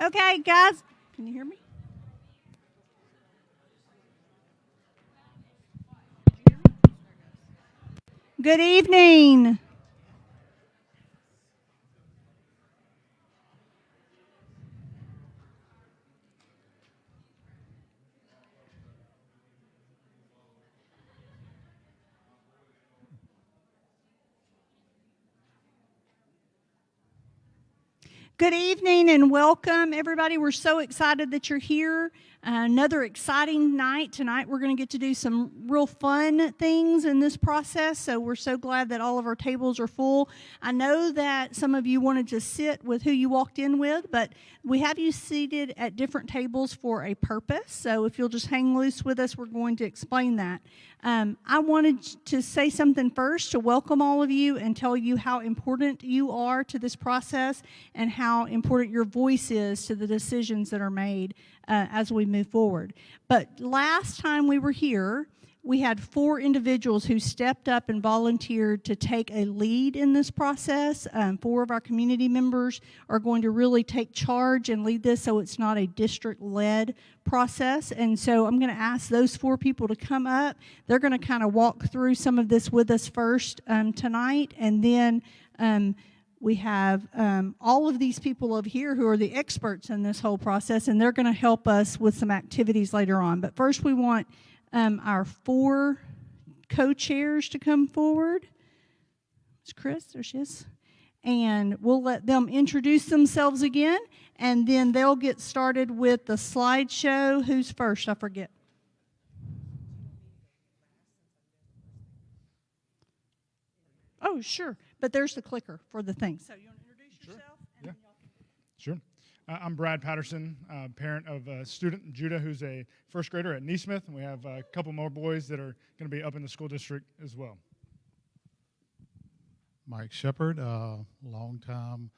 Okay, guys, can you hear me? Good evening. Good evening and welcome, everybody. We're so excited that you're here. Another exciting night. Tonight we're going to get to do some real fun things in this process, so we're so glad that all of our tables are full. I know that some of you wanted to sit with who you walked in with, but we have you seated at different tables for a purpose, so if you'll just hang loose with us, we're going to explain that. I wanted to say something first to welcome all of you and tell you how important you are to this process and how important your voice is to the decisions that are made as we move forward. But last time we were here, we had 4 individuals who stepped up and volunteered to take a lead in this process. 4 of our community members are going to really take charge and lead this so it's not a district-led process. And so I'm going to ask those 4 people to come up. They're going to kind of walk through some of this with us first tonight, and then we have all of these people over here who are the experts in this whole process, and they're going to help us with some activities later on. But first we want our 4 co-chairs to come forward. It's Chris, there she is. And we'll let them introduce themselves again, and then they'll get started with the slideshow. Who's first? I forget. Oh, sure. But there's the clicker for the thing. So you want to introduce yourself? Yeah. Sure. I'm Brad Patterson, parent of a student, Judah, who's a first grader at Neesmith, and we have a couple more boys that are going to be up in the school district as well. Mike Shepard, long time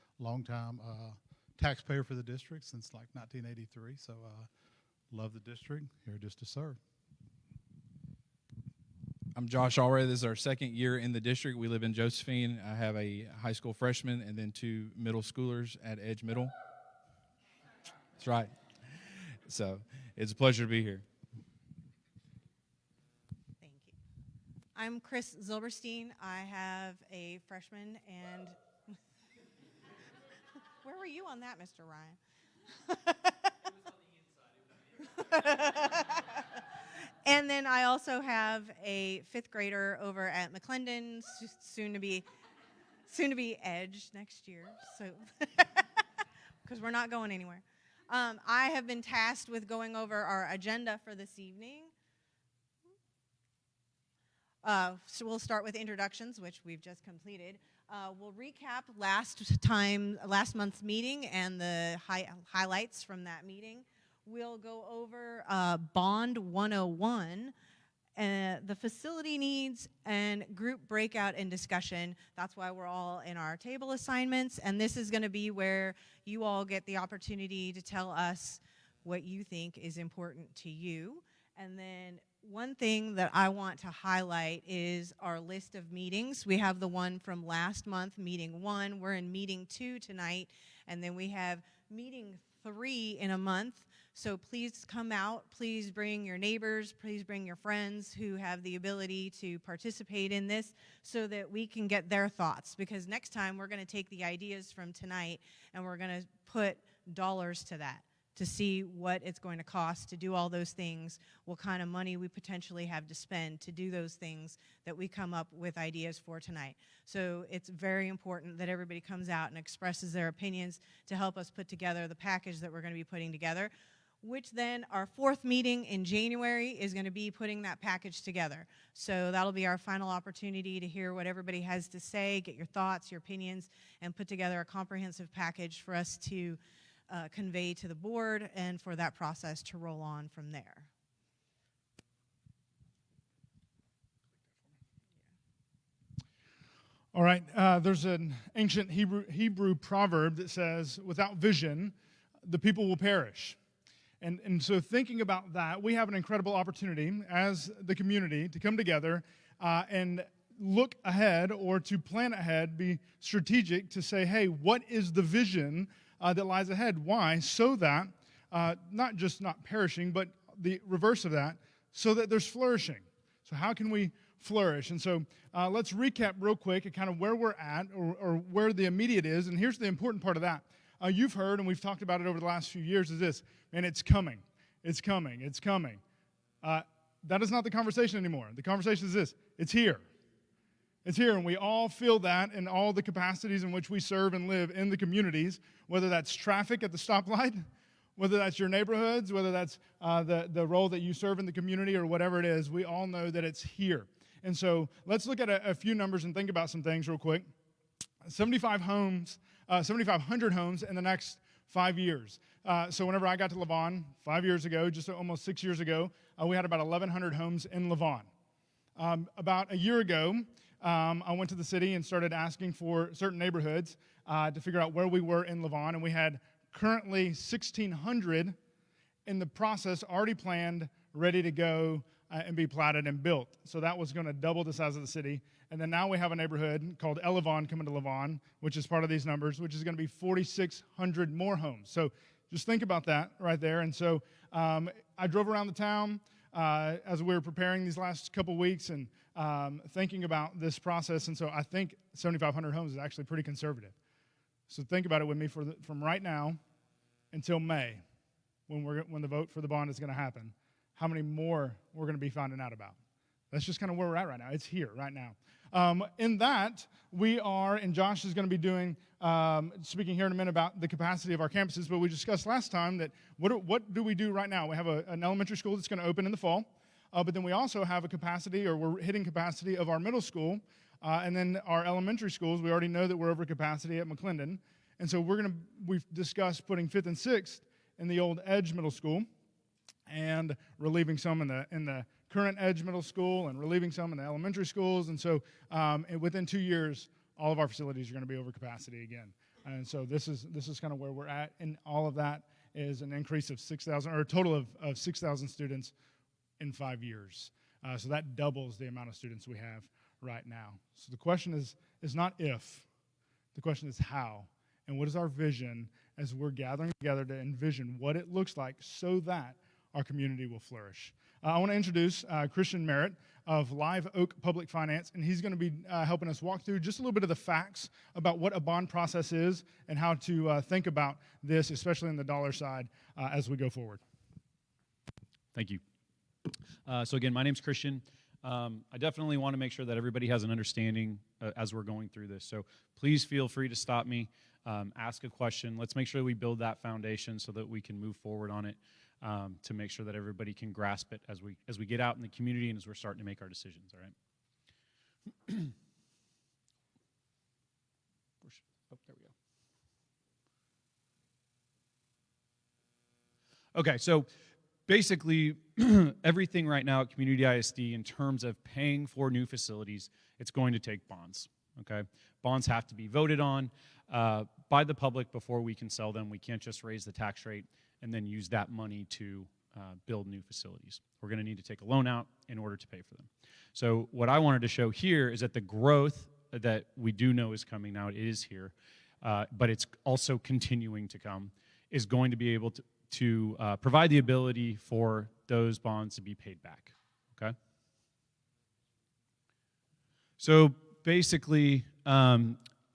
taxpayer for the district since like 1983, so love the district, here just to serve. I'm Josh Allred. This is our second year in the district. We live in Josephine. I have a high school freshman and then 2 middle schoolers at Edge Middle. That's right. So it's a pleasure to be here. Thank you. I'm Chris Zilberstein. I have a freshman and where were you on that, Mr. Ryan? It was on the inside. And then I also have a 5th grader over at McClendon, soon to be Edge next year. So, because we're not going anywhere. I have been tasked with going over our agenda for this evening. So we'll start with introductions, which we've just completed. We'll recap last month's meeting and the highlights from that meeting. We'll go over Bond 101, the facility needs, and group breakout and discussion. That's why we're all in our table assignments, and this is going to be where you all get the opportunity to tell us what you think is important to you. And then one thing that I want to highlight is our list of meetings. We have the one from last month, meeting 1. We're in meeting 2 tonight, and then we have meeting 3 in a month. So please come out, please bring your neighbors, please bring your friends who have the ability to participate in this so that we can get their thoughts. Because next time we're going to take the ideas from tonight and we're going to put dollars to that to see what it's going to cost to do all those things, what kind of money we potentially have to spend to do those things that we come up with ideas for tonight. So it's very important that everybody comes out and expresses their opinions to help us put together the package that we're going to be putting together, which then our 4th meeting in January is going to be putting that package together. So that'll be our final opportunity to hear what everybody has to say, get your thoughts, your opinions, and put together a comprehensive package for us to convey to the board and for that process to roll on from there. All right, there's an ancient Hebrew proverb that says, without vision, the people will perish. And so thinking about that, we have an incredible opportunity as the community to come together and look ahead or to plan ahead, be strategic to say, hey, what is the vision that lies ahead. Why? So that, not just not perishing, but the reverse of that, so that there's flourishing. So how can we flourish? And so let's recap real quick at kind of where we're at or where the immediate is. And here's the important part of that. You've heard, and we've talked about it over the last few years, is this, and it's coming. It's coming. It's coming. That is not the conversation anymore. The conversation is this. It's here. It's here, and we all feel that in all the capacities in which we serve and live in the communities, whether that's traffic at the stoplight, whether that's your neighborhoods, whether that's the role that you serve in the community or whatever it is, we all know that it's here. And so let's look at a few numbers and think about some things real quick. 7,500 homes in the next 5 years. So whenever I got to Lavon 5 years ago, just almost 6 years ago, we had about 1,100 homes in Lavon. About a year ago, I went to the city and started asking for certain neighborhoods to figure out where we were in Lavon, and we had currently 1,600 in the process, already planned, ready to go and be platted and built. So that was going to double the size of the city. And then now we have a neighborhood called Elevon coming to Lavon, which is part of these numbers, which is going to be 4,600 more homes. So just think about that right there. And so I drove around the town as we were preparing these last couple weeks and thinking about this process. And so I think 7,500 homes is actually pretty conservative. So think about it with me from right now until May, when the vote for the bond is going to happen, how many more we're going to be finding out about. That's just kind of where we're at right now. It's here right now. In that, we are, and Josh is going to be doing, speaking here in a minute about the capacity of our campuses, but we discussed last time that what do we do right now? We have an elementary school that's going to open in the fall, but then we also have a capacity, or we're hitting capacity of our middle school, and then our elementary schools. We already know that we're over capacity at McClendon, and so we've discussed putting 5th and 6th in the old Edge Middle School, and relieving some in the current Edge Middle School, and relieving some in the elementary schools. And so within 2 years, all of our facilities are going to be over capacity again. And so this is kind of where we're at. And all of that is an increase of 6,000, or a total of 6,000 students in 5 years. So that doubles the amount of students we have right now. So the question is not if. The question is how. And what is our vision as we're gathering together to envision what it looks like so that our community will flourish. I want to introduce Christian Merritt of Live Oak Public Finance, and he's going to be helping us walk through just a little bit of the facts about what a bond process is and how to think about this, especially in the dollar side, as we go forward. Thank you. So again, my name's Christian. I definitely want to make sure that everybody has an understanding as we're going through this. So please feel free to stop me, ask a question. Let's make sure we build that foundation so that we can move forward on it. To make sure that everybody can grasp it as we get out in the community and as we're starting to make our decisions, all right? Oh, there we go. Okay, so basically everything right now at Community ISD in terms of paying for new facilities, it's going to take bonds, okay? Bonds have to be voted on by the public before we can sell them. We can't just raise the tax rate and then use that money to build new facilities. We're going to need to take a loan out in order to pay for them. So what I wanted to show here is that the growth that we do know is coming now, it is here, but it's also continuing to come, is going to be able to provide the ability for those bonds to be paid back, okay? So basically,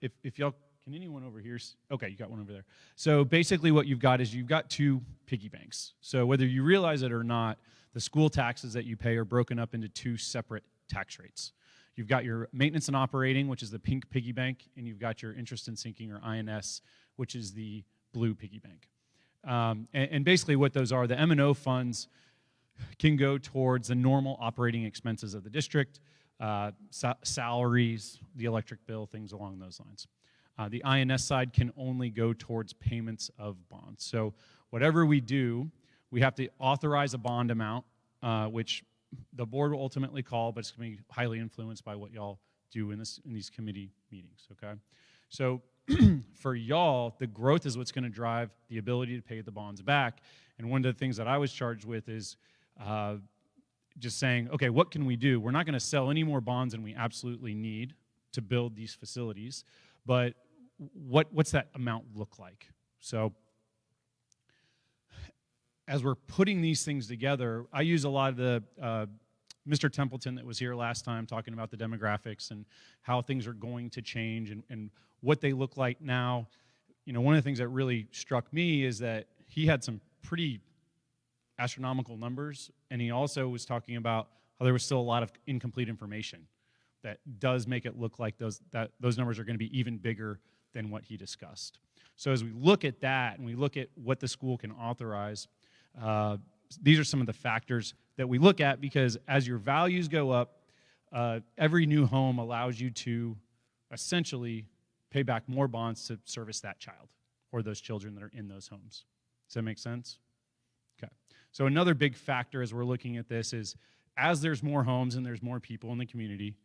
if y'all, can anyone over here? Okay, you got one over there. So basically what you've got is you've got two piggy banks. So whether you realize it or not, the school taxes that you pay are broken up into two separate tax rates. You've got your maintenance and operating, which is the pink piggy bank, and you've got your interest and sinking, or INS, which is the blue piggy bank. And basically what those are, the M&O funds can go towards the normal operating expenses of the district, salaries, the electric bill, things along those lines. The INS side can only go towards payments of bonds. So whatever we do, we have to authorize a bond amount, which the board will ultimately call, but it's going to be highly influenced by what y'all do in these committee meetings, okay? So for y'all, the growth is what's going to drive the ability to pay the bonds back. And one of the things that I was charged with is just saying, okay, what can we do? We're not going to sell any more bonds than we absolutely need to build these facilities, but what's that amount look like? So as we're putting these things together, I use a lot of the Mr. Templeton that was here last time talking about the demographics and how things are going to change and what they look like now. You know, one of the things that really struck me is that he had some pretty astronomical numbers, and he also was talking about how there was still a lot of incomplete information that does make it look like those numbers are going to be even bigger than what he discussed. So as we look at that and we look at what the school can authorize, these are some of the factors that we look at, because as your values go up, every new home allows you to essentially pay back more bonds to service that child or those children that are in those homes. Does that make sense? Okay. So another big factor as we're looking at this is, as there's more homes and there's more people in the community,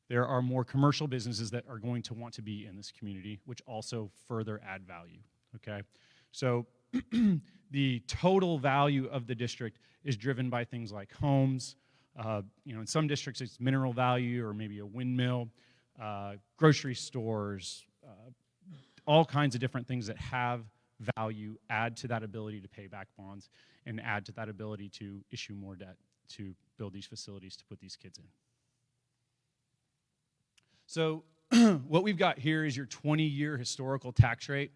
there are more commercial businesses that are going to want to be in this community, which also further add value, okay? So the total value of the district is driven by things like homes. In some districts it's mineral value or maybe a windmill, grocery stores, all kinds of different things that have value add to that ability to pay back bonds and add to that ability to issue more debt to build these facilities to put these kids in. So what we've got here is your 20-year historical tax rate.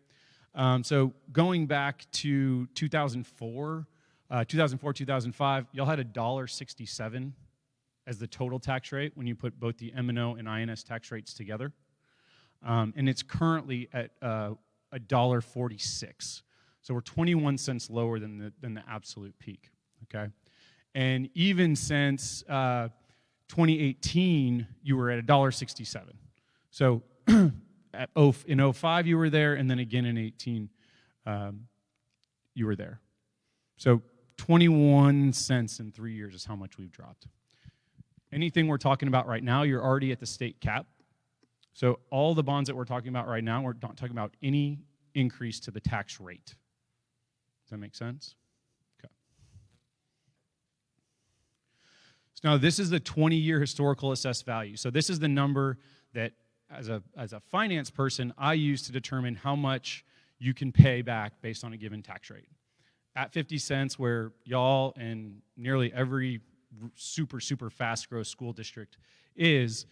So going back to 2004, 2005, y'all had $1.67 as the total tax rate when you put both the M&O and INS tax rates together. And it's currently at $1.46. So we're 21 cents lower than the absolute peak, okay? And even since 2018, you were at $1.67. So in 05 you were there, and then again in 18 you were there. So 21 cents in 3 years is how much we've dropped. Anything we're talking about right now, you're already at the state cap. So all the bonds that we're talking about right now, we're not talking about any increase to the tax rate. Does that make sense? Okay. So now this is the 20-year historical assessed value. So this is the number that, as a finance person, I use to determine how much you can pay back based on a given tax rate. At 50 cents, where y'all and nearly every super fast growth school district is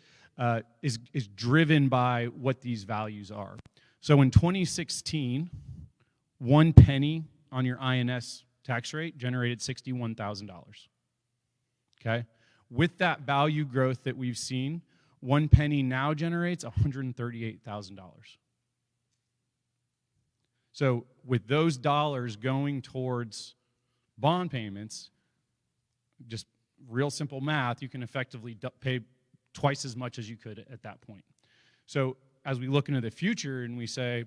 driven by what these values are. So in 2016, 1 penny on your INS tax rate generated $61,000. Okay? With that value growth that we've seen, 1 penny now generates $138,000. So with those dollars going towards bond payments, just real simple math, you can effectively pay twice as much as you could at that point. So as we look into the future and we say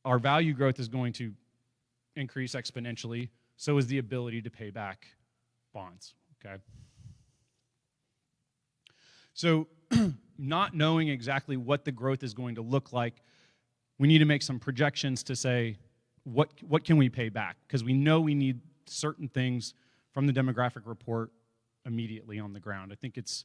our value growth is going to increase exponentially, so is the ability to pay back bonds, okay? So not knowing exactly what the growth is going to look like, we need to make some projections to say what can we pay back, because we know we need certain things from the demographic report immediately on the ground. I think it's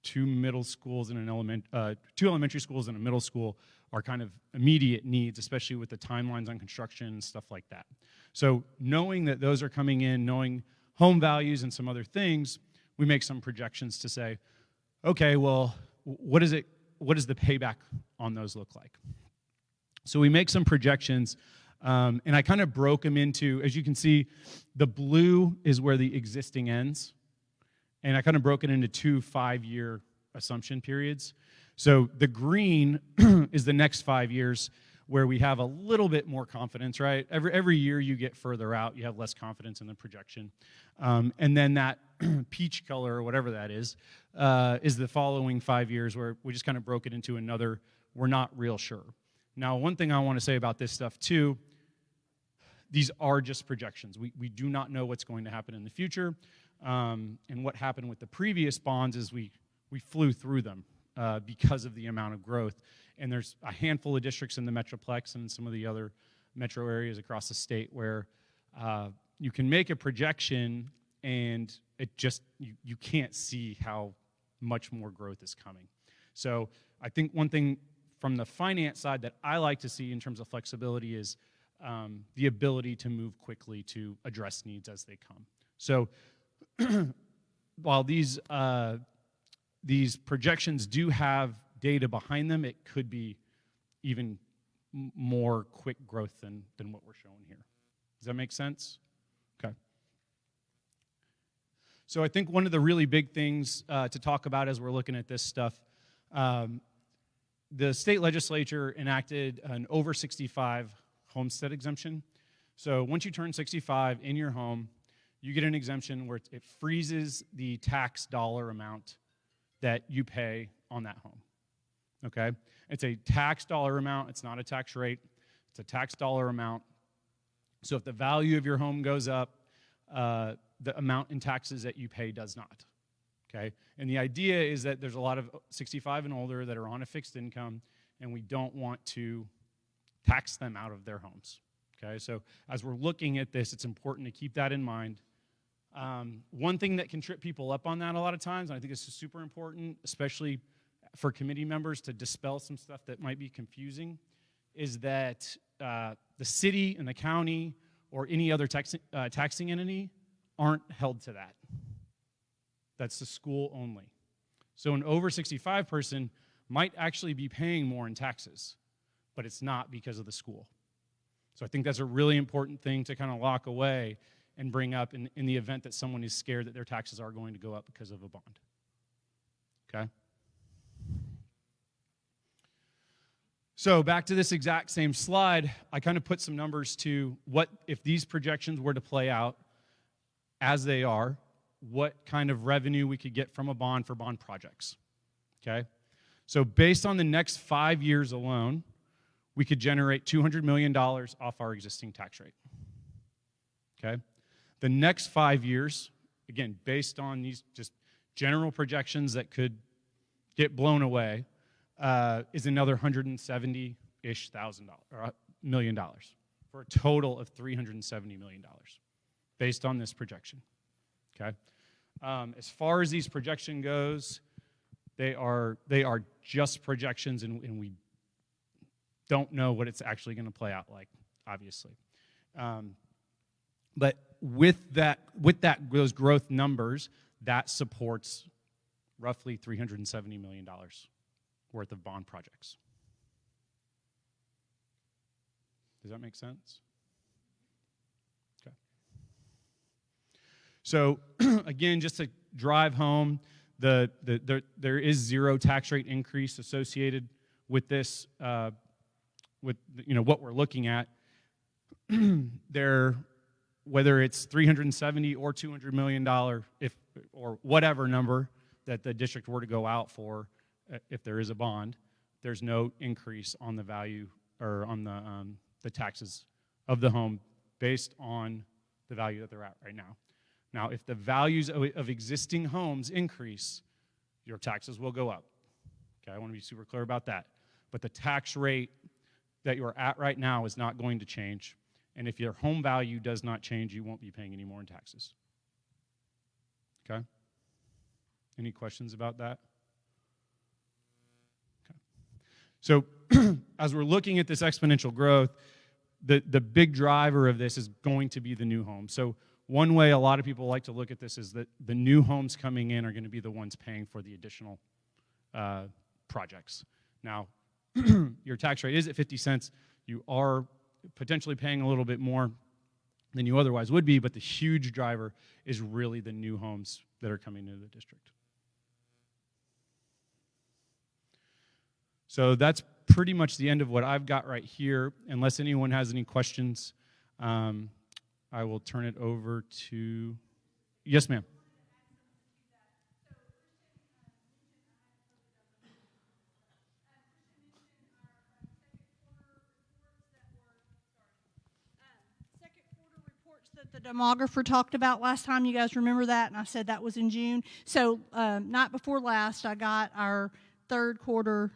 two elementary schools and a middle school are kind of immediate needs, especially with the timelines on construction and stuff like that. So knowing that those are coming in, knowing home values and some other things, we make some projections to say, okay, well, what does the payback on those look like? So we make some projections, and I kind of broke them into, as you can see, the blue is where the existing ends, and I kind of broke it into 2 5-year assumption periods. So the green is the next 5 years, where we have a little bit more confidence, right? Every year you get further out, you have less confidence in the projection. And then that peach color, or whatever that is the following 5 years, where we just kind of broke it into another, we're not real sure. Now, one thing I want to say about this stuff, too, these are just projections. We do not know what's going to happen in the future. And what happened with the previous bonds is we flew through them because of the amount of growth. And there's a handful of districts in the Metroplex and some of the other metro areas across the state where you can make a projection and it just, you can't see how much more growth is coming. So I think one thing from the finance side that I like to see in terms of flexibility is the ability to move quickly to address needs as they come. So while these projections do have data behind them, it could be even more quick growth than what we're showing here. Does that make sense? Okay. So I think one of the really big things to talk about as we're looking at this stuff, the state legislature enacted an over 65 homestead exemption. So once you turn 65 in your home, you get an exemption where it freezes the tax dollar amount that you pay on that home. Okay? It's a tax dollar amount. It's not a tax rate. It's a tax dollar amount. So if the value of your home goes up, the amount in taxes that you pay does not. Okay? And the idea is that there's a lot of 65 and older that are on a fixed income, and we don't want to tax them out of their homes. Okay? So as we're looking at this, it's important to keep that in mind. One thing that can trip people up on that a lot of times, and I think this is super important, especially for committee members to dispel some stuff that might be confusing, is that the city and the county or any other taxing entity aren't held to that. That's the school only. So an over 65 person might actually be paying more in taxes, but it's not because of the school. So I think that's a really important thing to kind of lock away and bring up in the event that someone is scared that their taxes are going to go up because of a bond. Okay? So back to this exact same slide, I kind of put some numbers to what, if these projections were to play out as they are, what kind of revenue we could get from a bond for bond projects. Okay? So based on the next 5 years alone, we could generate $200 million off our existing tax rate. Okay? The next 5 years, again, based on these just general projections that could get blown away, is another $170-ish million for a total of $370 million based on this projection. Okay? As far as these projection goes, they are just projections, and we don't know what it's actually going to play out like, obviously. But with those growth numbers, that supports roughly $370 million worth of bond projects. Does that make sense? Okay. So again, just to drive home, there is zero tax rate increase associated with this, with what we're looking at. Whether it's $370 or $200 million, or whatever number that the district were to go out for, if there is a bond, there's no increase on the value or on the taxes of the home based on the value that they're at right now. Now, if the values of existing homes increase, your taxes will go up. Okay, I want to be super clear about that. But the tax rate that you're at right now is not going to change. And if your home value does not change, you won't be paying any more in taxes. Okay? Any questions about that? Okay. So as we're looking at this exponential growth, the big driver of this is going to be the new homes. So one way a lot of people like to look at this is that the new homes coming in are going to be the ones paying for the additional projects. Now, your tax rate is at 50 cents. You are potentially paying a little bit more than you otherwise would be, but the huge driver is really the new homes that are coming into the district. So that's pretty much the end of what I've got right here. Unless anyone has any questions, I will turn it over to... Yes, ma'am. The demographer talked about last time. You guys remember that? And I said that was in June. So night before last, I got our third quarter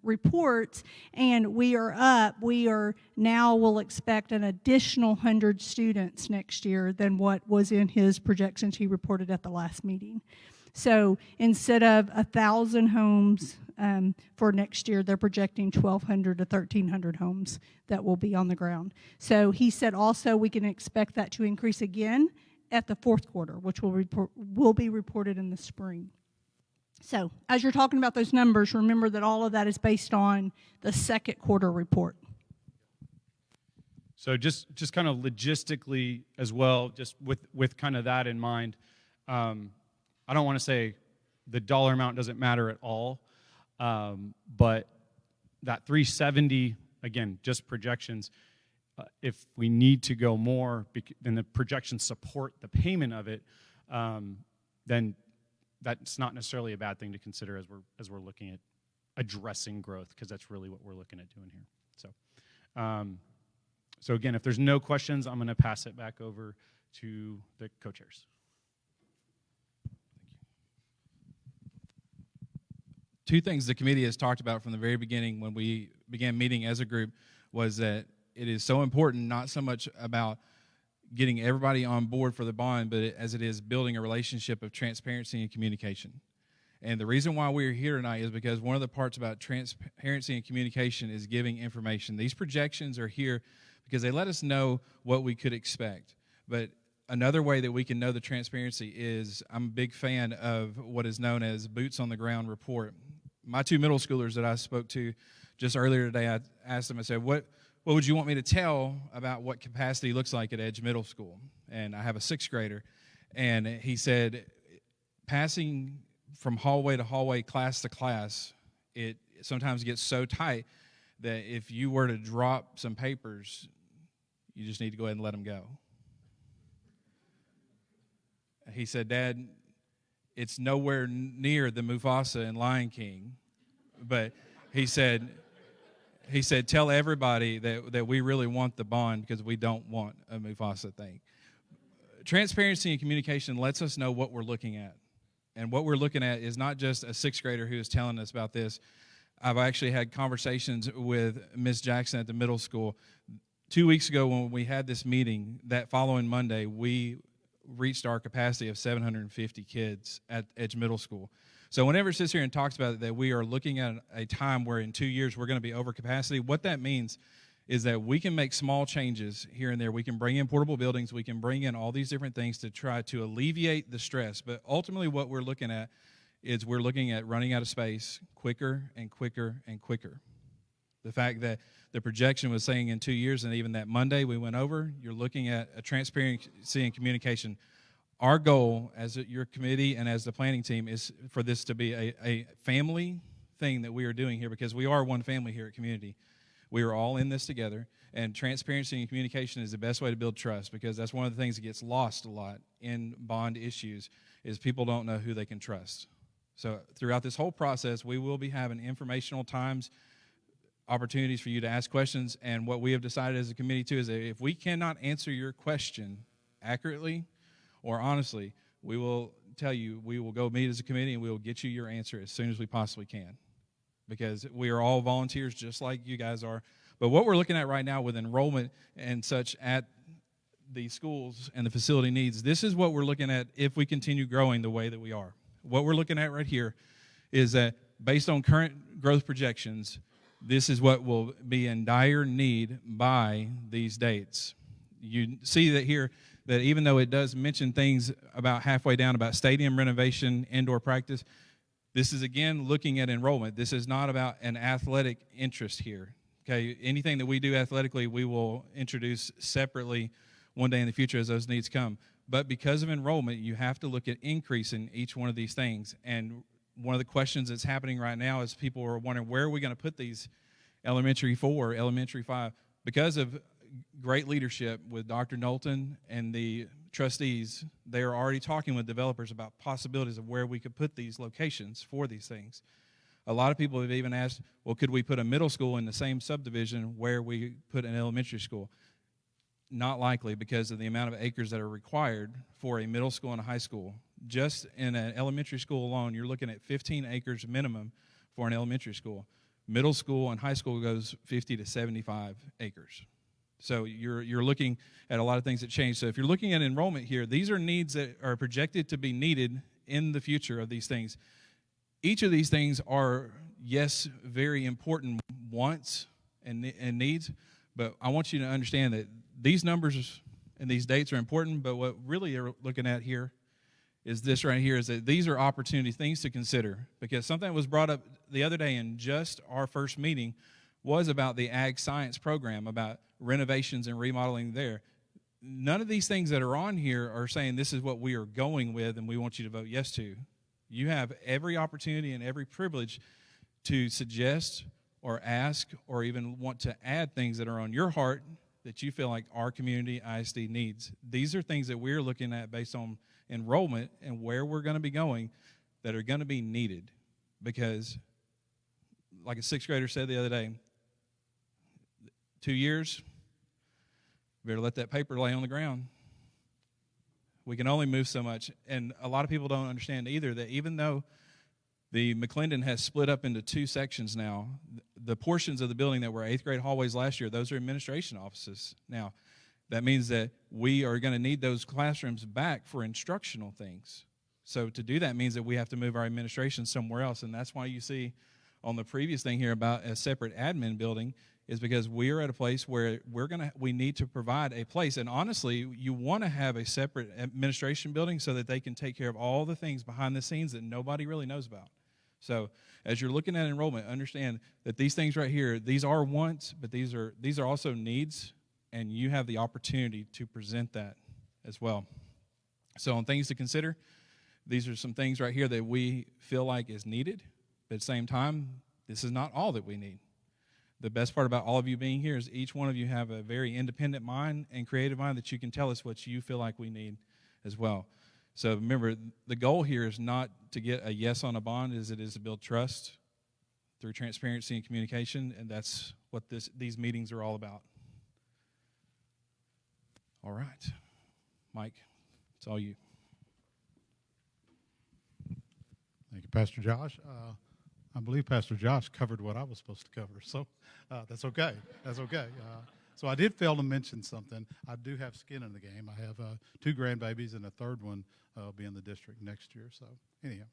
reports, and we are up. We'll expect an additional 100 students next year than what was in his projections he reported at the last meeting. So instead of 1,000 homes for next year, they're projecting 1,200 to 1,300 homes that will be on the ground. So he said also we can expect that to increase again at the fourth quarter, which will be reported in the spring. So as you're talking about those numbers, remember that all of that is based on the second quarter report. So just kind of logistically as well, just with kind of that in mind, I don't want to say the dollar amount doesn't matter at all, but that 370, again, just projections, if we need to go more, then the projections support the payment of it, then that's not necessarily a bad thing to consider as we're looking at addressing growth, because that's really what we're looking at doing here. So again, if there's no questions, I'm going to pass it back over to the co-chairs. Two things the committee has talked about from the very beginning when we began meeting as a group was that it is so important, not so much about getting everybody on board for the bond, but as it is building a relationship of transparency and communication. And the reason why we're here tonight is because one of the parts about transparency and communication is giving information. These projections are here because they let us know what we could expect. But another way that we can know the transparency is I'm a big fan of what is known as boots on the ground report. My two middle schoolers that I spoke to just earlier today, I asked them, I said, what would you want me to tell about what capacity looks like at Edge Middle School? And I have a sixth grader, and he said, passing from hallway to hallway, class to class, it sometimes gets so tight that if you were to drop some papers, you just need to go ahead and let them go. He said, Dad, it's nowhere near the Mufasa in Lion King, but he said, tell everybody that we really want the bond because we don't want a Mufasa thing. Transparency and communication lets us know what we're looking at. And what we're looking at is not just a sixth grader who is telling us about this. I've actually had conversations with Ms. Jackson at the middle school. 2 weeks ago when we had this meeting, that following Monday, we reached our capacity of 750 kids at Edge Middle School. So whenever it sits here and talks about that we are looking at a time where in 2 years we're going to be over capacity, what that means is that we can make small changes here and there. We can bring in portable buildings. We can bring in all these different things to try to alleviate the stress. But ultimately what we're looking at is we're looking at running out of space quicker and quicker and quicker. The fact that the projection was saying in 2 years, and even that Monday we went over, you're looking at a transparency and communication. Our goal as your committee and as the planning team is for this to be a family thing that we are doing here, because we are one family here at Community. We are all in this together, and transparency and communication is the best way to build trust, because that's one of the things that gets lost a lot in bond issues is people don't know who they can trust. So throughout this whole process, we will be having informational times, opportunities for you to ask questions, and what we have decided as a committee too is that if we cannot answer your question accurately or honestly, we will tell you, we will go meet as a committee and we will get you your answer as soon as we possibly can, because we are all volunteers just like you guys are. But what we're looking at right now with enrollment and such at the schools and the facility needs, this is what we're looking at if we continue growing the way that we are. What we're looking at right here is that based on current growth projections, this is what will be in dire need by these dates. You see that here, that even though it does mention things about halfway down about stadium renovation, indoor practice, this is, again, looking at enrollment. This is not about an athletic interest here. Okay, anything that we do athletically, we will introduce separately one day in the future as those needs come. But because of enrollment, you have to look at increasing each one of these things. And one of the questions that's happening right now is people are wondering, where are we going to put these elementary 4, elementary 5? Because of great leadership with Dr. Knowlton and the trustees, they are already talking with developers about possibilities of where we could put these locations for these things. A lot of people have even asked, well, could we put a middle school in the same subdivision where we put an elementary school? Not likely, because of the amount of acres that are required for a middle school and a high school. Just in an elementary school alone, you're looking at 15 acres minimum for an elementary school. Middle school and high school goes 50 to 75 acres. So you're looking at a lot of things that change. So if you're looking at enrollment here, these are needs that are projected to be needed in the future of these things. Each of these things are, yes, very important wants and needs, but I want you to understand that these numbers and these dates are important, but what really you're looking at here is this right here, is that these are opportunity things to consider, because something that was brought up the other day in just our first meeting was about the ag science program, about renovations and remodeling there. None of these things that are on here are saying this is what we are going with and we want you to vote yes to. You have every opportunity and every privilege to suggest or ask or even want to add things that are on your heart that you feel like our community, ISD, needs. These are things that we're looking at based on enrollment and where we're going to be going that are going to be needed. Because, like a sixth grader said the other day, 2 years, better let that paper lay on the ground. We can only move so much. And a lot of people don't understand either that even though the McClendon has split up into 2 sections now, the portions of the building that were 8th grade hallways last year, those are administration offices. Now, that means that we are going to need those classrooms back for instructional things. So to do that means that we have to move our administration somewhere else. And that's why you see on the previous thing here about a separate admin building, is because we are at a place where we need to provide a place. And honestly, you want to have a separate administration building so that they can take care of all the things behind the scenes that nobody really knows about. So as you're looking at enrollment, understand that these things right here, these are wants, but these are also needs, and you have the opportunity to present that as well. So on things to consider, these are some things right here that we feel like is needed, but at the same time, this is not all that we need. The best part about all of you being here is each one of you have a very independent mind and creative mind that you can tell us what you feel like we need as well. So remember, the goal here is not to get a yes on a bond, as it is to build trust through transparency and communication, and that's what these meetings are all about. All right. Mike, it's all you. Thank you, Pastor Josh. I believe Pastor Josh covered what I was supposed to cover, so that's okay. That's okay. So I did fail to mention something. I do have skin in the game. I have 2 grandbabies, and a third one will be in the district next year. So anyhow,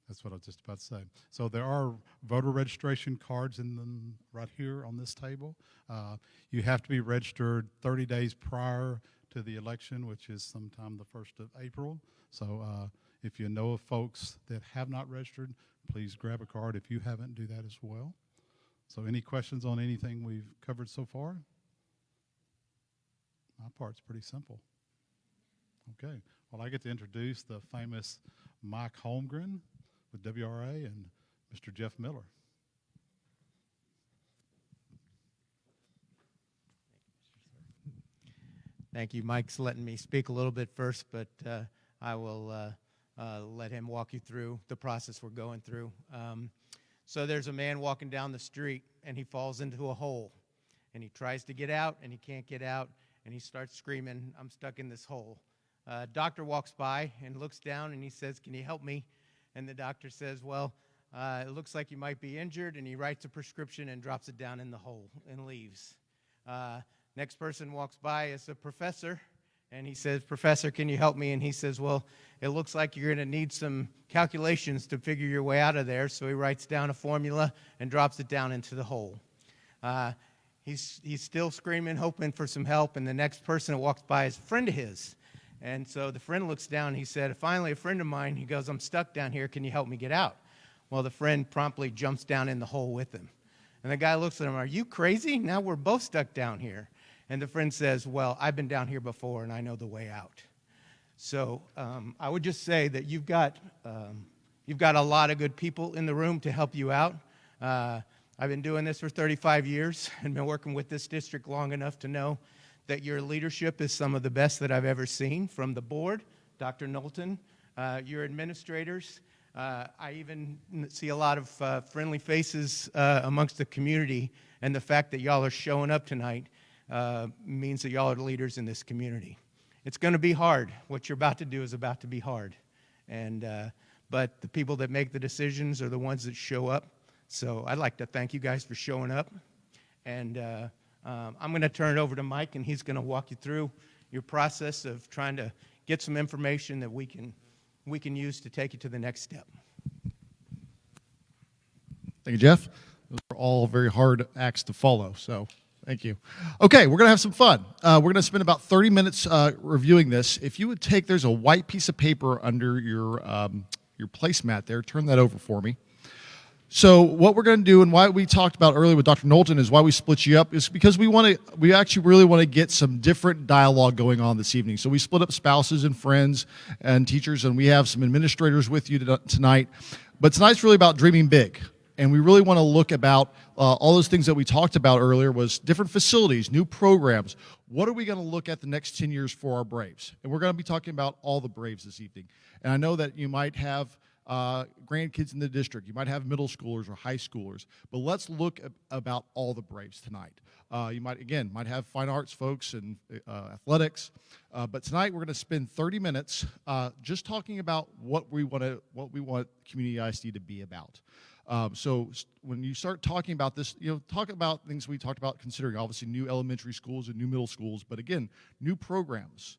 that's what I was just about to say. So there are voter registration cards in them right here on this table. You have to be registered 30 days prior to the election, which is sometime the 1st of April. So if you know of folks that have not registered, please grab a card. If you haven't, do that as well. So any questions on anything we've covered so far? My part's pretty simple. Okay. Well, I get to introduce the famous Mike Holmgren with WRA and Mr. Jeff Miller. Thank you. Mike's letting me speak a little bit first, but I will let him walk you through the process we're going through. So there's a man walking down the street, and he falls into a hole. And he tries to get out, and he can't get out, and he starts screaming, "I'm stuck in this hole." Doctor walks by and looks down, and he says, "Can you help me?" And the doctor says, "Well, it looks like you might be injured," and he writes a prescription and drops it down in the hole and leaves. Next person walks by is a professor, and he says, "Professor, can you help me?" And he says, "Well, it looks like you're going to need some calculations to figure your way out of there." So he writes down a formula and drops it down into the hole. He's still screaming, hoping for some help, and the next person that walks by is a friend of his. And so the friend looks down, and he said, "Finally, a friend of mine," he goes, "I'm stuck down here. Can you help me get out?" Well, the friend promptly jumps down in the hole with him. And the guy looks at him, "Are you crazy? Now we're both stuck down here." And the friend says, "Well, I've been down here before, and I know the way out." So I would just say that you've got a lot of good people in the room to help you out. I've been doing this for 35 years and been working with this district long enough to know that your leadership is some of the best that I've ever seen, from the board, Dr. Knowlton, your administrators. I even see a lot of friendly faces amongst the community, and the fact that y'all are showing up tonight means that y'all are leaders in this community. It's going to be hard. What you're about to do is about to be hard. But the people that make the decisions are the ones that show up. So I'd like to thank you guys for showing up. And I'm going to turn it over to Mike, and he's going to walk you through your process of trying to get some information that we can use to take you to the next step. Thank you, Jeff. Those are all very hard acts to follow, so thank you. Okay, we're going to have some fun. We're going to spend about 30 minutes reviewing this. If you would take, there's a white piece of paper under your placemat there. Turn that over for me. So what we're going to do, and why we talked about earlier with Dr. Knowlton, is why we split you up, is because we actually really want to get some different dialogue going on this evening. So we split up spouses and friends and teachers, and we have some administrators with you tonight. But tonight's really about dreaming big. And we really want to look about all those things that we talked about earlier, was different facilities, new programs. What are we going to look at the next 10 years for our Braves? And we're going to be talking about all the Braves this evening. And I know that you might have grandkids in the district. You might have middle schoolers or high schoolers. But let's look about all the Braves tonight. You might have fine arts folks and athletics. But tonight we're going to spend 30 minutes just talking about what we want Community ISD to be about. So when you start talking about this, talk about things we talked about considering, obviously new elementary schools and new middle schools, but again, new programs,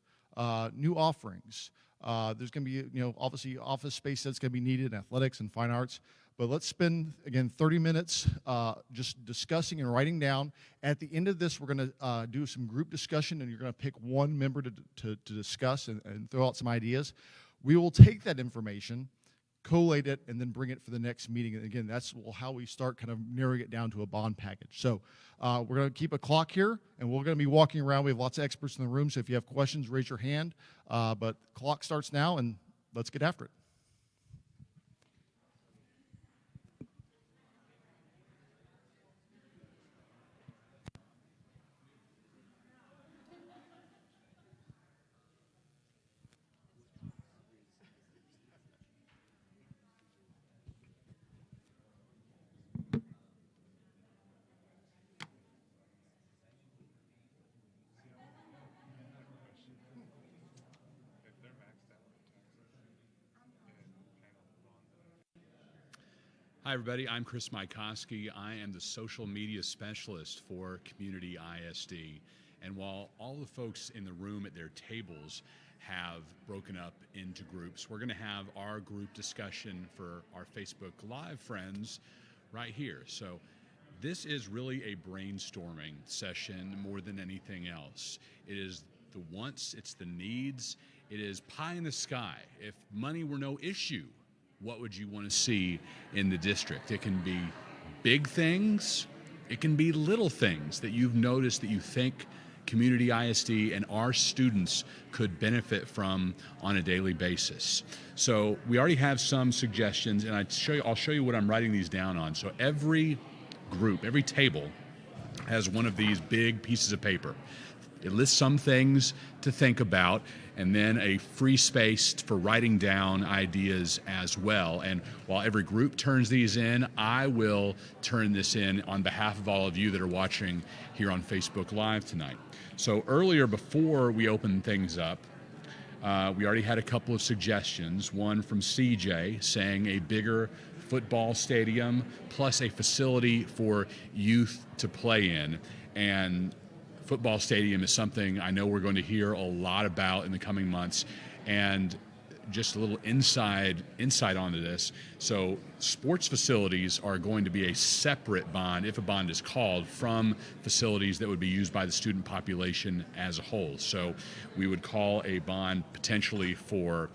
new offerings. There's going to be, obviously office space that's going to be needed in athletics and fine arts. But let's spend, again, 30 minutes just discussing and writing down. At the end of this, we're going to do some group discussion, and you're going to pick one member to discuss and throw out some ideas. We will take that information, collate it, and then bring it for the next meeting. And again, that's how we start kind of narrowing it down to a bond package. So we're going to keep a clock here, and we're going to be walking around. We have lots of experts in the room, so if you have questions, raise your hand. But clock starts now, and let's get after it. Hi, everybody. I'm Chris Mykoski. I am the social media specialist for Community ISD. And while all the folks in the room at their tables have broken up into groups, we're going to have our group discussion for our Facebook Live friends right here. So this is really a brainstorming session more than anything else. It is the wants, it's the needs, it is pie in the sky. If money were no issue, what would you want to see in the district? It can be big things, it can be little things that you've noticed that you think Community ISD and our students could benefit from on a daily basis. So we already have some suggestions, and I'll show you what I'm writing these down on. So every group, every table has one of these big pieces of paper. It lists some things to think about, and then a free space for writing down ideas as well. And while every group turns these in, I will turn this in on behalf of all of you that are watching here on Facebook Live tonight. So earlier, before we opened things up, we already had a couple of suggestions. One from CJ saying a bigger football stadium plus a facility for youth to play in. And football stadium is something I know we're going to hear a lot about in the coming months. And just a little insight onto this. So sports facilities are going to be a separate bond, if a bond is called, from facilities that would be used by the student population as a whole. So we would call a bond potentially for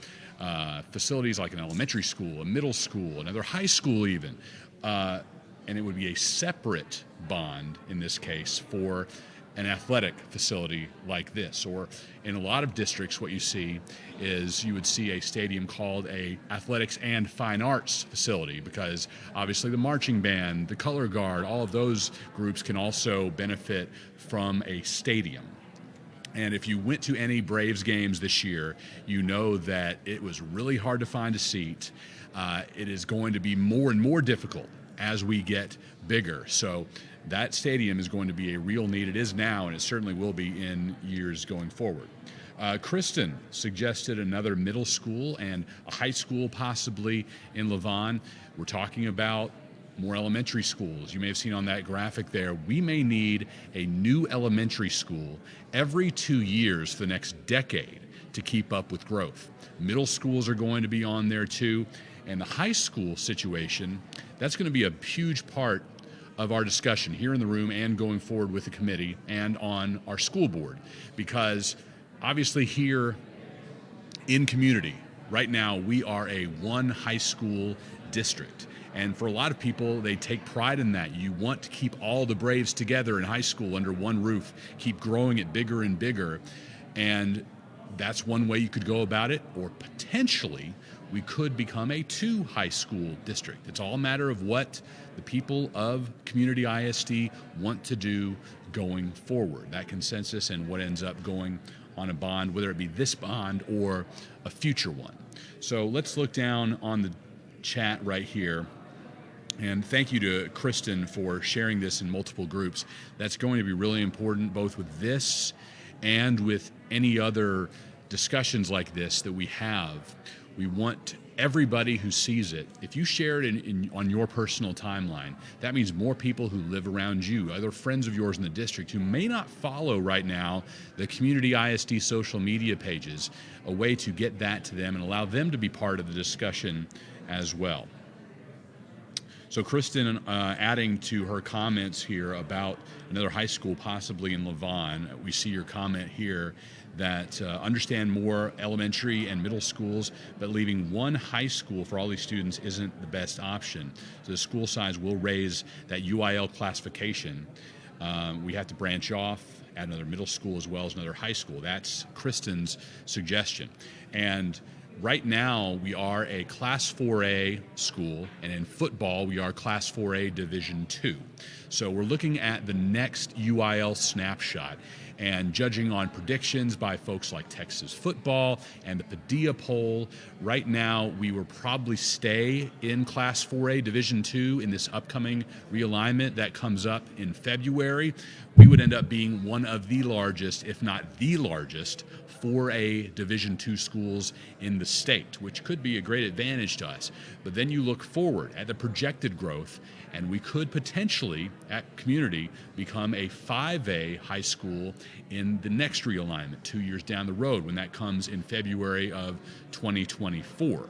facilities like an elementary school, a middle school, another high school even. And it would be a separate bond in this case for an athletic facility like this. Or in a lot of districts, what you see is you would see a stadium called a athletics and fine arts facility, because obviously the marching band, the color guard, all of those groups can also benefit from a stadium. And if you went to any Braves games this year, you know that it was really hard to find a seat. It is going to be more and more difficult as we get bigger. So that stadium is going to be a real need. It is now, and it certainly will be in years going forward. Kristen suggested another middle school and a high school possibly in Lavon. We're talking about more elementary schools. You may have seen on that graphic there, we may need a new elementary school every 2 years for the next decade to keep up with growth. Middle schools are going to be on there too. And the high school situation, that's going to be a huge part of our discussion here in the room and going forward with the committee and on our school board. Because obviously here in community, right now we are a one high school district. And for a lot of people, they take pride in that. You want to keep all the Braves together in high school under one roof, keep growing it bigger and bigger. And that's one way you could go about it, or potentially we could become a 2 high school district. It's all a matter of what the people of Community ISD want to do going forward, that consensus and what ends up going on a bond, whether it be this bond or a future one. So let's look down on the chat right here. And thank you to Kristen for sharing this in multiple groups. That's going to be really important, both with this and with any other discussions like this that we have. We want everybody who sees it, if you share it on your personal timeline, that means more people who live around you, other friends of yours in the district who may not follow right now the Community ISD social media pages, a way to get that to them and allow them to be part of the discussion as well. So Kristen, adding to her comments here about another high school possibly in Lavon, we see your comment here that understand more elementary and middle schools, but leaving one high school for all these students isn't the best option. So the school size will raise that UIL classification. We have to branch off, add another middle school as well as another high school. That's Kristen's suggestion. And right now, we are a Class 4A school, and in football, we are Class 4A Division II. So we're looking at the next UIL snapshot, and judging on predictions by folks like Texas Football and the Padilla poll, right now we will probably stay in Class 4A Division II in this upcoming realignment that comes up in February. We would end up being one of the largest, if not the largest, 4A Division II schools in the state, which could be a great advantage to us. But then you look forward at the projected growth, and we could potentially, at Community, become a 5A high school in the next realignment 2 years down the road when that comes in February of 2024.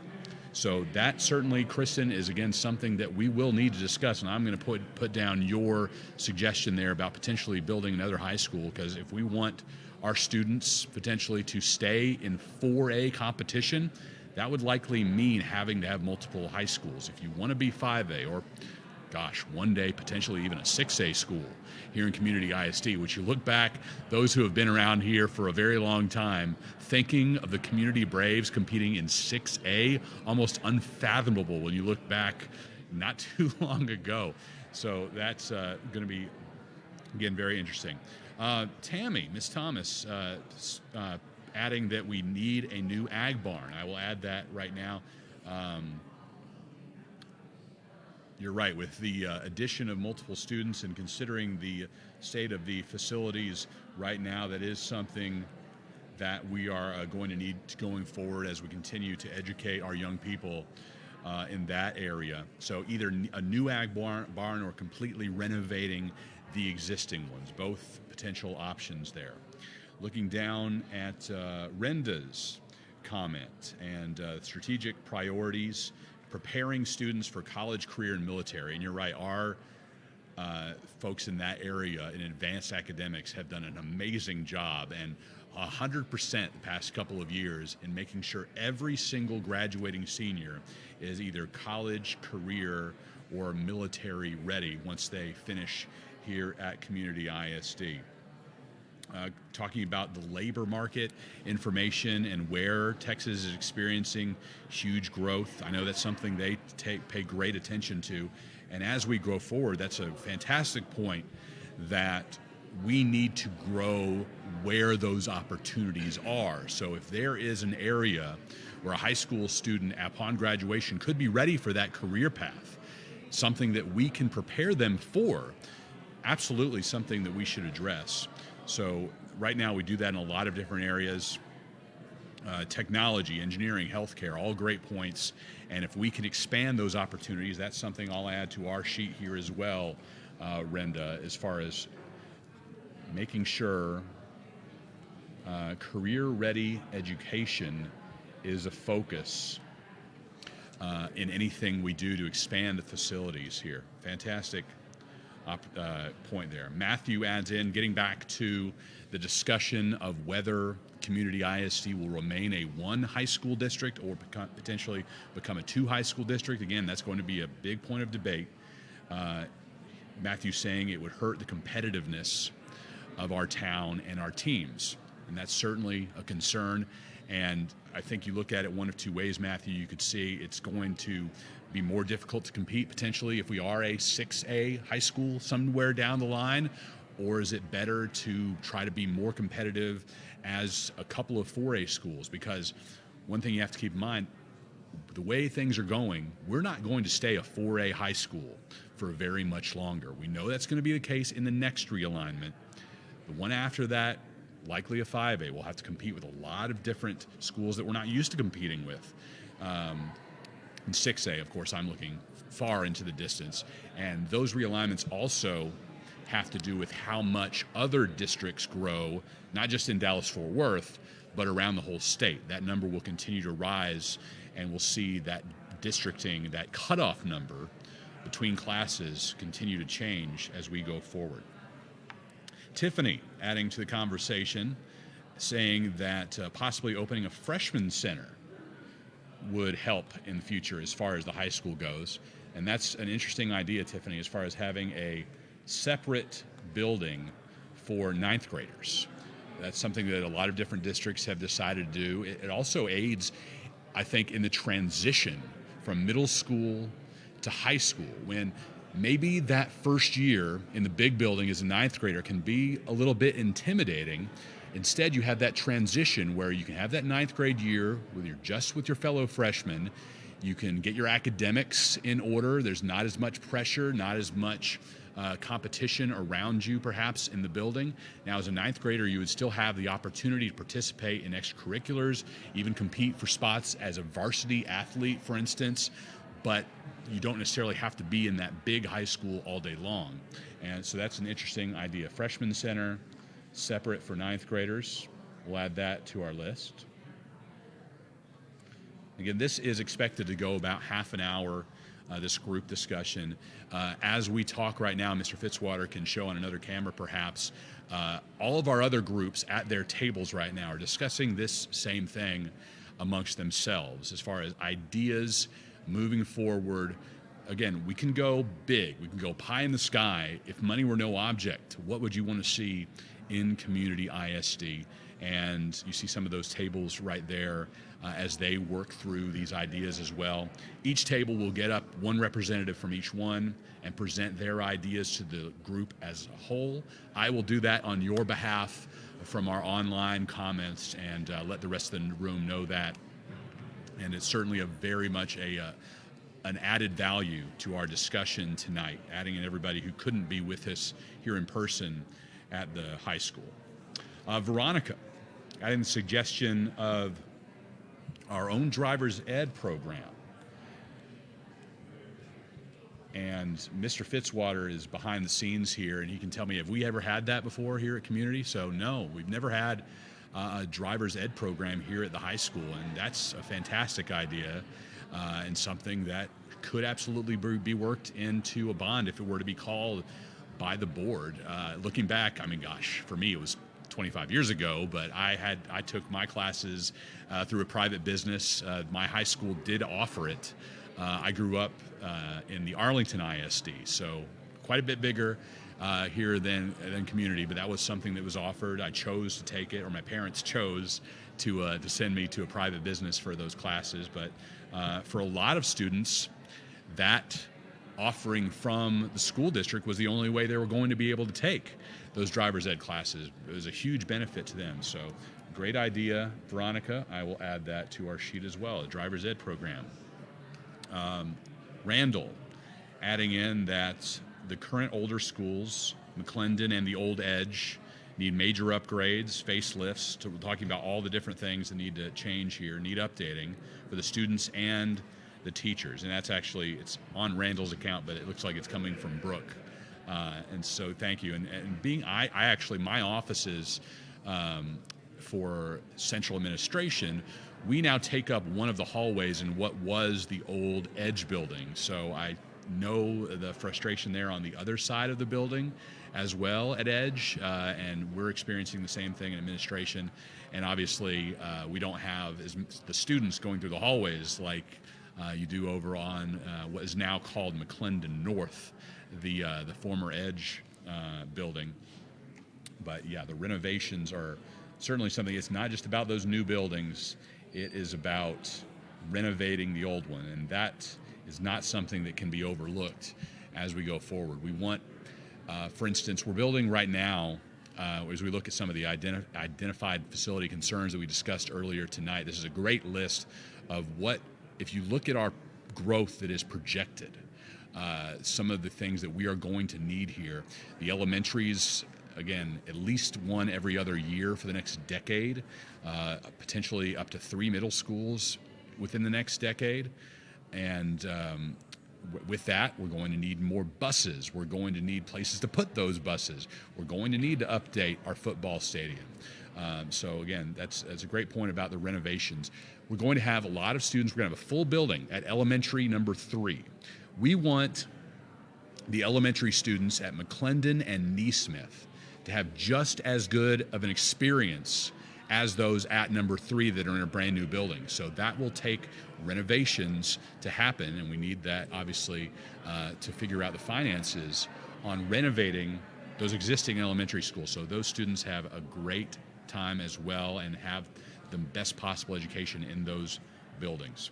So that certainly, Kristen, is again something that we will need to discuss, and I'm going to put down your suggestion there about potentially building another high school, because if we want our students potentially to stay in 4A competition, that would likely mean having to have multiple high schools. If you want to be 5A, or gosh, one day potentially even a 6A school here in Community ISD, which you look back, those who have been around here for a very long time, thinking of the Community Braves competing in 6A, almost unfathomable when you look back not too long ago. So that's going to be, again, very interesting. Tammy, Ms. Thomas, adding that we need a new ag barn. I will add that right now. You're right, with the addition of multiple students and considering the state of the facilities right now, that is something that we are going to need going forward as we continue to educate our young people in that area. So either a new ag barn or completely renovating the existing ones, both potential options there. Looking down at Renda's comment and strategic priorities, preparing students for college, career, and military. And you're right, our folks in that area in advanced academics have done an amazing job, and 100% the past couple of years in making sure every single graduating senior is either college, career, or military ready once they finish here at Community ISD. Talking about the labor market information and where Texas is experiencing huge growth. I know that's something they pay great attention to. And as we grow forward, that's a fantastic point that we need to grow where those opportunities are. So if there is an area where a high school student upon graduation could be ready for that career path, something that we can prepare them for, absolutely something that we should address. So right now we do that in a lot of different areas. technology, engineering, healthcare, all great points. And if we can expand those opportunities, that's something I'll add to our sheet here as well, Renda, as far as making sure career-ready education is a focus in anything we do to expand the facilities here. Fantastic point there. Matthew adds in, getting back to the discussion of whether Community ISD will remain a one high school district or potentially become a two high school district. Again, that's going to be a big point of debate. Matthew saying it would hurt the competitiveness of our town and our teams. And that's certainly a concern. And I think you look at it one of two ways, Matthew. You could see it's going to be more difficult to compete potentially if we are a 6A high school somewhere down the line, or is it better to try to be more competitive as a couple of 4A schools? Because one thing you have to keep in mind, the way things are going, we're not going to stay a 4A high school for very much longer. We know that's going to be the case in the next realignment. The one after that, likely a 5A. We'll have to compete with a lot of different schools that we're not used to competing with. In 6A, of course, I'm looking far into the distance. And those realignments also have to do with how much other districts grow, not just in Dallas-Fort Worth, but around the whole state. That number will continue to rise, and we'll see that districting, that cutoff number between classes continue to change as we go forward. Tiffany adding to the conversation, saying that possibly opening a freshman center would help in the future as far as the high school goes. And that's an interesting idea, Tiffany, as far as having a separate building for ninth graders. That's something that a lot of different districts have decided to do. It also aids, I think, in the transition from middle school to high school, when maybe that first year in the big building as a ninth grader can be a little bit intimidating. Instead, you have that transition where you can have that ninth grade year with your fellow freshmen. You can get your academics in order. There's not as much pressure, not as much competition around you, perhaps, in the building. Now, as a ninth grader, you would still have the opportunity to participate in extracurriculars, even compete for spots as a varsity athlete, for instance, but you don't necessarily have to be in that big high school all day long. And so that's an interesting idea. Freshman center, separate for ninth graders. We'll add that to our list. Again, this is expected to go about half an hour, this group discussion. As we talk right now, Mr. Fitzwater can show on another camera perhaps, all of our other groups at their tables right now are discussing this same thing amongst themselves as far as ideas moving forward. Again, we can go big, we can go pie in the sky. If money were no object, what would you want to see in Community ISD? And you see some of those tables right there as they work through these ideas as well. Each table will get up one representative from each one and present their ideas to the group as a whole. I will do that on your behalf from our online comments and let the rest of the room know that. And it's certainly very much an added value to our discussion tonight, adding in everybody who couldn't be with us here in person at the high school. Veronica, adding the suggestion of our own driver's ed program. And Mr. Fitzwater is behind the scenes here, and he can tell me, have we ever had that before here at Community? So no, we've never had a driver's ed program here at the high school, and that's a fantastic idea and something that could absolutely be worked into a bond if it were to be called by the board. Looking back, I mean, gosh, for me it was 25 years ago, but I took my classes through a private business. My high school did offer it. I grew up in the Arlington ISD, so quite a bit bigger here than Community, but that was something that was offered. I chose to take it, or my parents chose to send me to a private business for those classes. But for a lot of students, that offering from the school district was the only way they were going to be able to take those driver's ed classes. It was a huge benefit to them. So great idea, Veronica. I will add that to our sheet as well, a driver's ed program. Randall, adding in that the current older schools, McClendon and the Old Edge, need major upgrades, facelifts. We're talking about all the different things that need to change here, need updating for the students and the teachers. And that's actually, it's on Randall's account, but it looks like it's coming from Brooke. And so thank you. And being, I actually, my offices for central administration, we now take up one of the hallways in what was the old Edge building. So I know the frustration there on the other side of the building as well at Edge, and we're experiencing the same thing in administration. And obviously, we don't have the students going through the hallways like you do over on what is now called McClendon North, the former Edge building. But yeah, the renovations are certainly something. It's not just about those new buildings. It is about renovating the old one, and that is not something that can be overlooked as we go forward. We want, for instance, we're building right now, as we look at some of the identified facility concerns that we discussed earlier tonight. This is a great list of what, if you look at our growth that is projected, some of the things that we are going to need here. The elementaries, again, at least one every other year for the next decade, potentially up to 3 middle schools within the next decade. And with that, we're going to need more buses. We're going to need places to put those buses. We're going to need to update our football stadium. So again, that's a great point about the renovations. We're going to have a lot of students. We're going to have a full building at elementary number 3. We want the elementary students at McClendon and Neesmith to have just as good of an experience as those at number 3 that are in a brand new building. So that will take renovations to happen, and we need that obviously to figure out the finances on renovating those existing elementary schools so those students have a great time as well and have the best possible education in those buildings.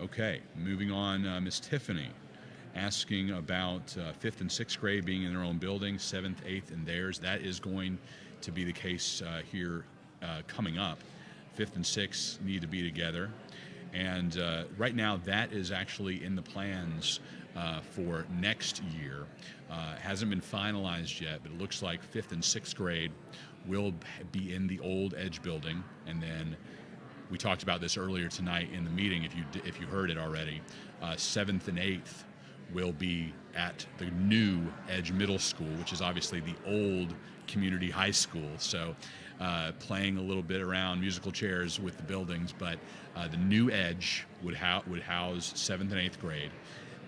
Okay, moving on, Ms. Tiffany asking about 5th and 6th grade being in their own building, 7th, 8th in theirs. That is going to be the case here coming up. 5th and 6th need to be together. And right now that is actually in the plans for next year. It hasn't been finalized yet, but it looks like 5th and 6th grade will be in the old Edge building. And then we talked about this earlier tonight in the meeting, if you heard it already. 7th and 8th will be at the new Edge Middle School, which is obviously the old community high school. So playing a little bit around musical chairs with the buildings, but the new Edge would house 7th and 8th grade.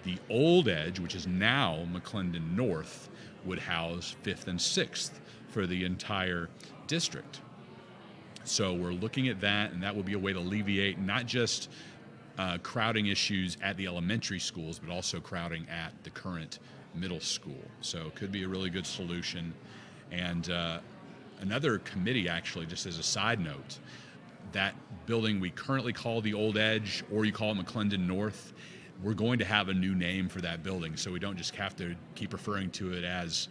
The old Edge, which is now McClendon North, would house 5th and 6th for the entire district. So we're looking at that, and that will be a way to alleviate not just crowding issues at the elementary schools, but also crowding at the current middle school. So it could be a really good solution. And another committee, actually, just as a side note, that building we currently call the Old Edge, or you call it McClendon North, we're going to have a new name for that building, so we don't just have to keep referring to it as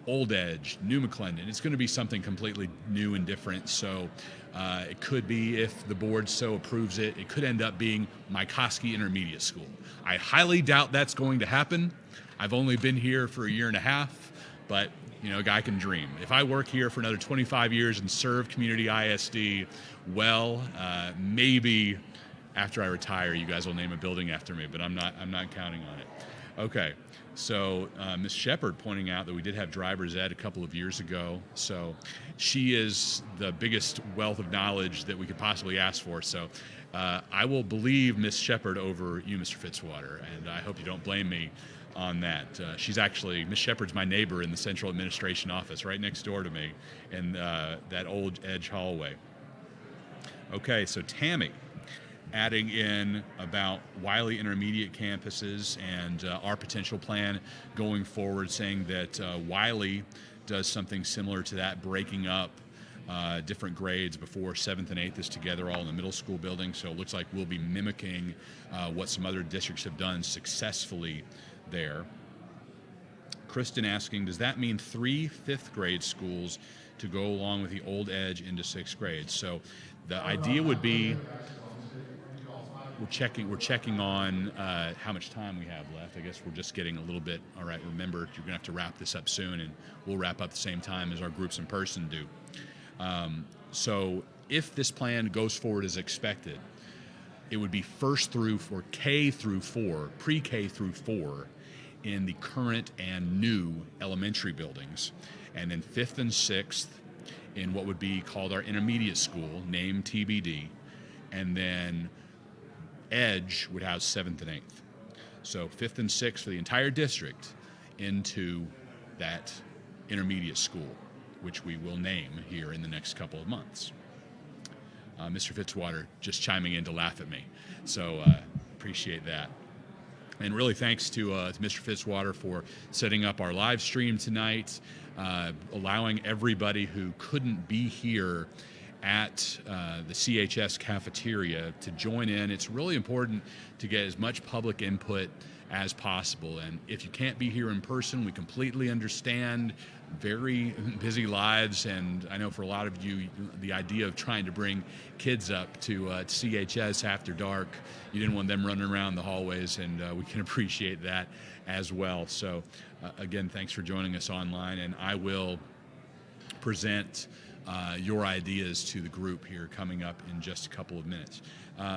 Old Edge, New McClendon. It's going to be something completely new and different. So it could be, if the board so approves it, it could end up being Mykoski Intermediate School. I highly doubt that's going to happen. I've only been here for a year and a half, but you know, a guy can dream. If I work here for another 25 years and serve community ISD, well, maybe after I retire, you guys will name a building after me, but I'm not counting on it. Okay. So Ms. Shepard pointing out that we did have driver's ed a couple of years ago. So she is the biggest wealth of knowledge that we could possibly ask for. So I will believe Ms. Shepard over you, Mr. Fitzwater, and I hope you don't blame me on that. She's actually, Ms. Shepard's my neighbor in the central administration office right next door to me in that old Edge hallway. Okay, so Tammy, adding in about Wiley intermediate campuses and our potential plan going forward, saying that Wiley does something similar to that, breaking up different grades before 7th and 8th is together all in the middle school building. So it looks like we'll be mimicking what some other districts have done successfully there. Kristen asking, does that mean 3 5th grade schools to go along with the old Edge into 6th grade? So the idea would be we're checking on how much time we have left. I guess we're just getting a little bit. All right, remember, you're going to have to wrap this up soon, and we'll wrap up the same time as our groups in person do. So if this plan goes forward as expected, it would be first through for K through 4, pre-K through 4, in the current and new elementary buildings, and then 5th and 6th in what would be called our intermediate school, named TBD, and then Edge would house 7th and 8th. So 5th and 6th for the entire district into that intermediate school, which we will name here in the next couple of months. Mr. Fitzwater just chiming in to laugh at me, so appreciate that. And really thanks to Mr. Fitzwater for setting up our live stream tonight, allowing everybody who couldn't be here at the CHS cafeteria to join in. It's really important to get as much public input as possible. And if you can't be here in person, we completely understand. Very busy lives, and I know for a lot of you, the idea of trying to bring kids up to CHS after dark, you didn't want them running around the hallways, and we can appreciate that as well. So again, thanks for joining us online, and I will present your ideas to the group here coming up in just a couple of minutes.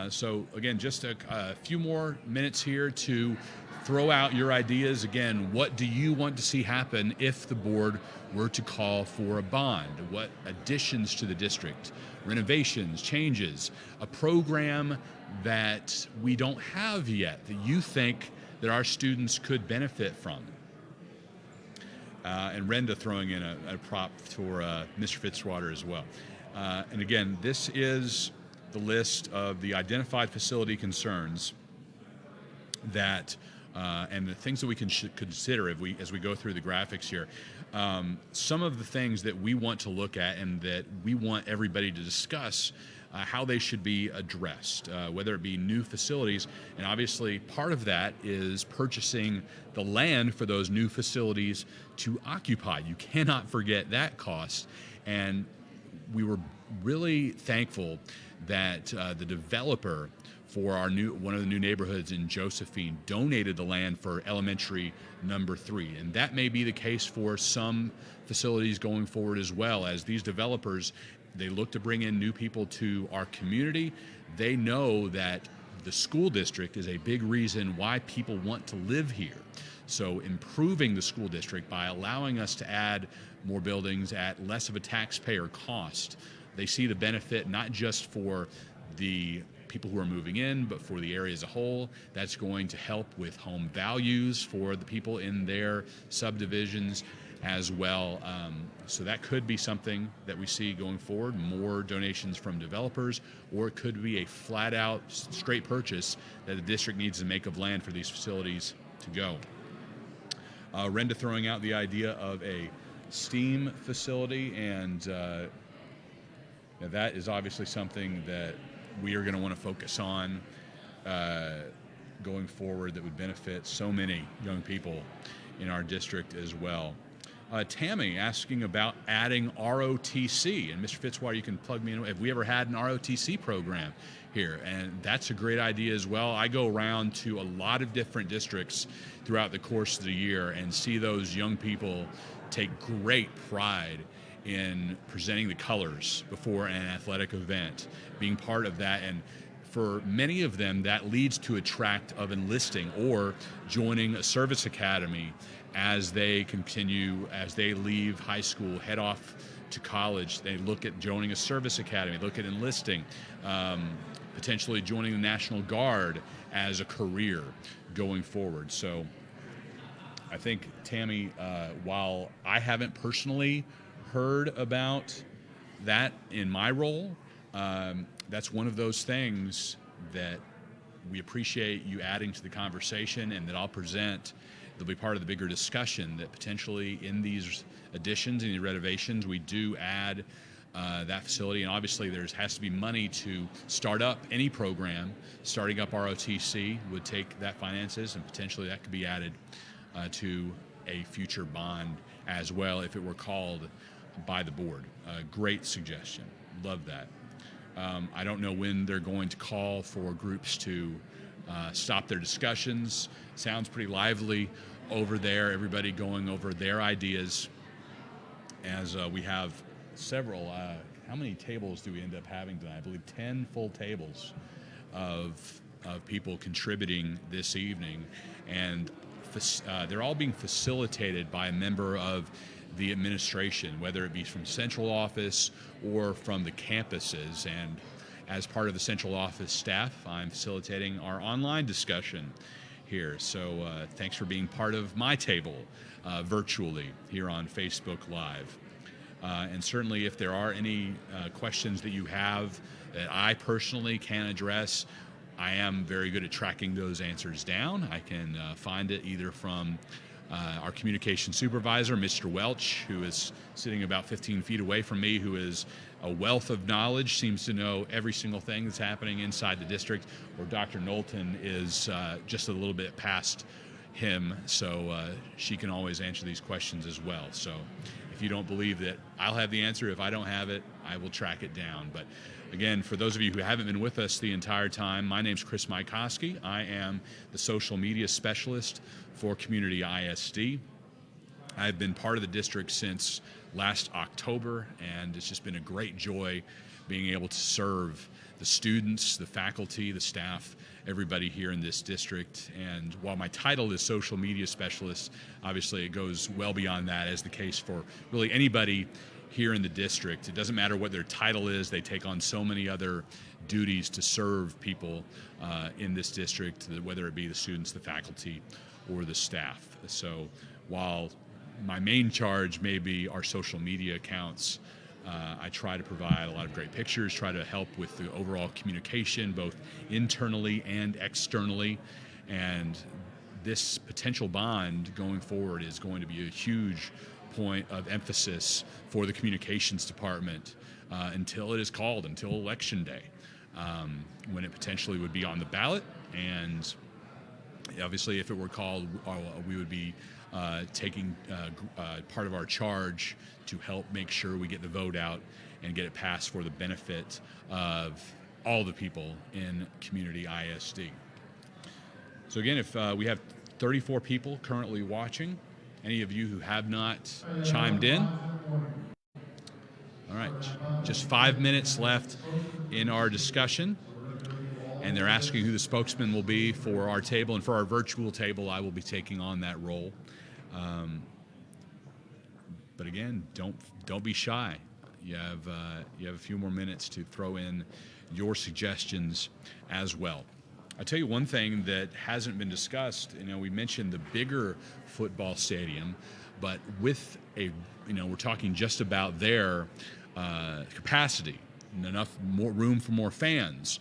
So again, just a few more minutes here to throw out your ideas. Again, what do you want to see happen if the board were to call for a bond? What additions to the district, renovations, changes, a program that we don't have yet that you think that our students could benefit from? And Renda throwing in a prop for Mr. Fitzwater as well. And again, this is the list of the identified facility concerns that and the things that we can consider as we go through the graphics here. Some of the things that we want to look at and that we want everybody to discuss how they should be addressed, whether it be new facilities. And obviously part of that is purchasing the land for those new facilities to occupy. You cannot forget that cost. And we were really thankful that the developer for one of the new neighborhoods in Josephine donated the land for elementary number 3. And that may be the case for some facilities going forward as well. As these developers, they look to bring in new people to our community. They know that the school district is a big reason why people want to live here. So improving the school district by allowing us to add more buildings at less of a taxpayer cost, they see the benefit not just for the people who are moving in, but for the area as a whole. That's going to help with home values for the people in their subdivisions as well. So that could be something that we see going forward, more donations from developers, or it could be a flat out straight purchase that the district needs to make of land for these facilities to go. Renda throwing out the idea of a STEAM facility, and that is obviously something that we are going to want to focus on going forward that would benefit so many young people in our district as well. Tammy asking about adding ROTC, and Mr. Fitzwater, you can plug me in. Have we ever had an ROTC program here? And that's a great idea as well. I go around to a lot of different districts throughout the course of the year and see those young people take great pride in presenting the colors before an athletic event, being part of that. And for many of them, that leads to a tract of enlisting or joining a service academy as they continue, as they leave high school, head off to college. They look at joining a service academy, look at enlisting, potentially joining the National Guard as a career going forward. So I think, Tammy, while I haven't personally heard about that in my role, that's one of those things that we appreciate you adding to the conversation and that I'll present. They'll be part of the bigger discussion that potentially in these additions and the renovations, we do add that facility. And obviously there has to be money to start up any program. Starting up ROTC would take that finances, and potentially that could be added to a future bond as well if it were called by the board. Great suggestion. Love that. I don't know when they're going to call for groups to stop their discussions. Sounds pretty lively over there, everybody going over their ideas as we have several. How many tables do we end up having tonight? I believe 10 full tables of people contributing this evening, and they're all being facilitated by a member of the administration, whether it be from central office or from the campuses. And as part of the central office staff, I'm facilitating our online discussion here. So thanks for being part of my table virtually here on Facebook Live. And certainly if there are any questions that you have that I personally can address, I am very good at tracking those answers down. I can find it either from our communication supervisor, Mr. Welch, who is sitting about 15 feet away from me, who is a wealth of knowledge, seems to know every single thing that's happening inside the district, or Dr. Knowlton is just a little bit past him, so she can always answer these questions as well. So if you don't believe that I'll have the answer, if I don't have it, I will track it down. But again, for those of you who haven't been with us the entire time, my name's Chris Mykoski. I am the social media specialist for Community ISD. I've been part of the district since last October, and it's just been a great joy being able to serve the students, the faculty, the staff, everybody here in this district. And while my title is social media specialist, obviously it goes well beyond that, as the case for really anybody here in the district. It doesn't matter what their title is, they take on so many other duties to serve people in this district, whether it be the students, the faculty, or the staff. So while my main charge may be our social media accounts, I try to provide a lot of great pictures, try to help with the overall communication, both internally and externally. And this potential bond going forward is going to be a huge point of emphasis for the communications department until it is called, until Election Day, when it potentially would be on the ballot. And obviously, if it were called, we would be taking part of our charge to help make sure we get the vote out and get it passed for the benefit of all the people in Community ISD. So again, if we have 34 people currently watching, any of you who have not chimed in, all right, just 5 minutes left in our discussion. And they're asking who the spokesman will be for our table, and for our virtual table, I will be taking on that role. But again, don't be shy. You have a few more minutes to throw in your suggestions as well. I'll tell you one thing that hasn't been discussed. We mentioned the bigger football stadium, but with we're talking just about their capacity and enough more room for more fans.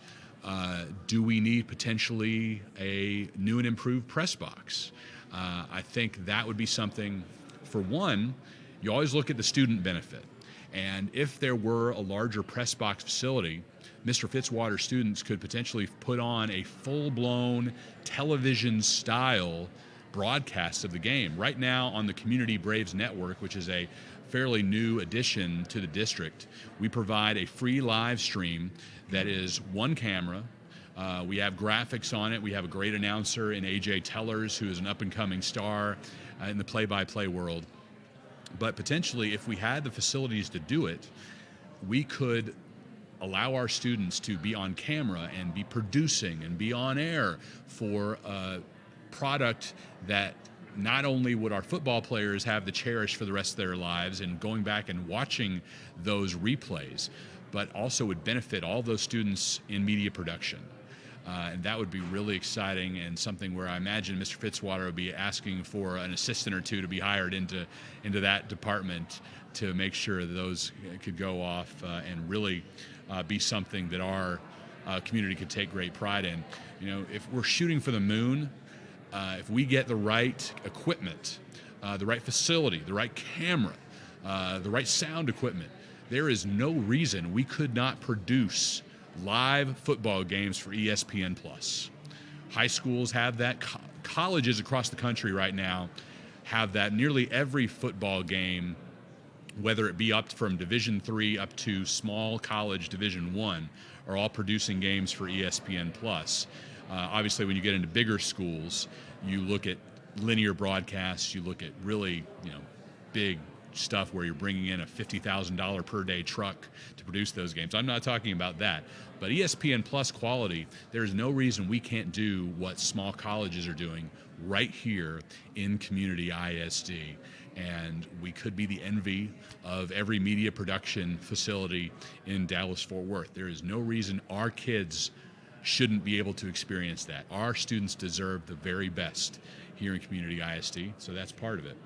Do we need potentially a new and improved press box? I think that would be something. For one, you always look at the student benefit. And if there were a larger press box facility, Mr. Fitzwater students could potentially put on a full-blown television-style broadcast of the game. Right now on the Community Braves Network, which is a fairly new addition to the district, we provide a free live stream that is one camera. We have graphics on it. We have a great announcer in A.J. Tellers, who is an up-and-coming star in the play-by-play world. But potentially, if we had the facilities to do it, we could allow our students to be on camera and be producing and be on air for a product that not only would our football players have to cherish for the rest of their lives and going back and watching those replays, but also would benefit all those students in media production. And that would be really exciting, and something where I imagine Mr. Fitzwater would be asking for an assistant or two to be hired into that department to make sure that those could go off and really be something that our community could take great pride in. If we're shooting for the moon, if we get the right equipment, the right facility, the right camera, the right sound equipment, there is no reason we could not produce live football games for ESPN+. High schools have that. Colleges across the country right now have that. Nearly every football game whether it be up from Division III up to small college Division I, are all producing games for ESPN+. Obviously, when you get into bigger schools, you look at linear broadcasts, you look at really, big stuff where you're bringing in a $50,000 per day truck to produce those games. I'm not talking about that. But ESPN Plus quality, there's no reason we can't do what small colleges are doing right here in Community ISD. And we could be the envy of every media production facility in Dallas-Fort Worth. There is no reason our kids shouldn't be able to experience that. Our students deserve the very best here in Community ISD, so that's part of it.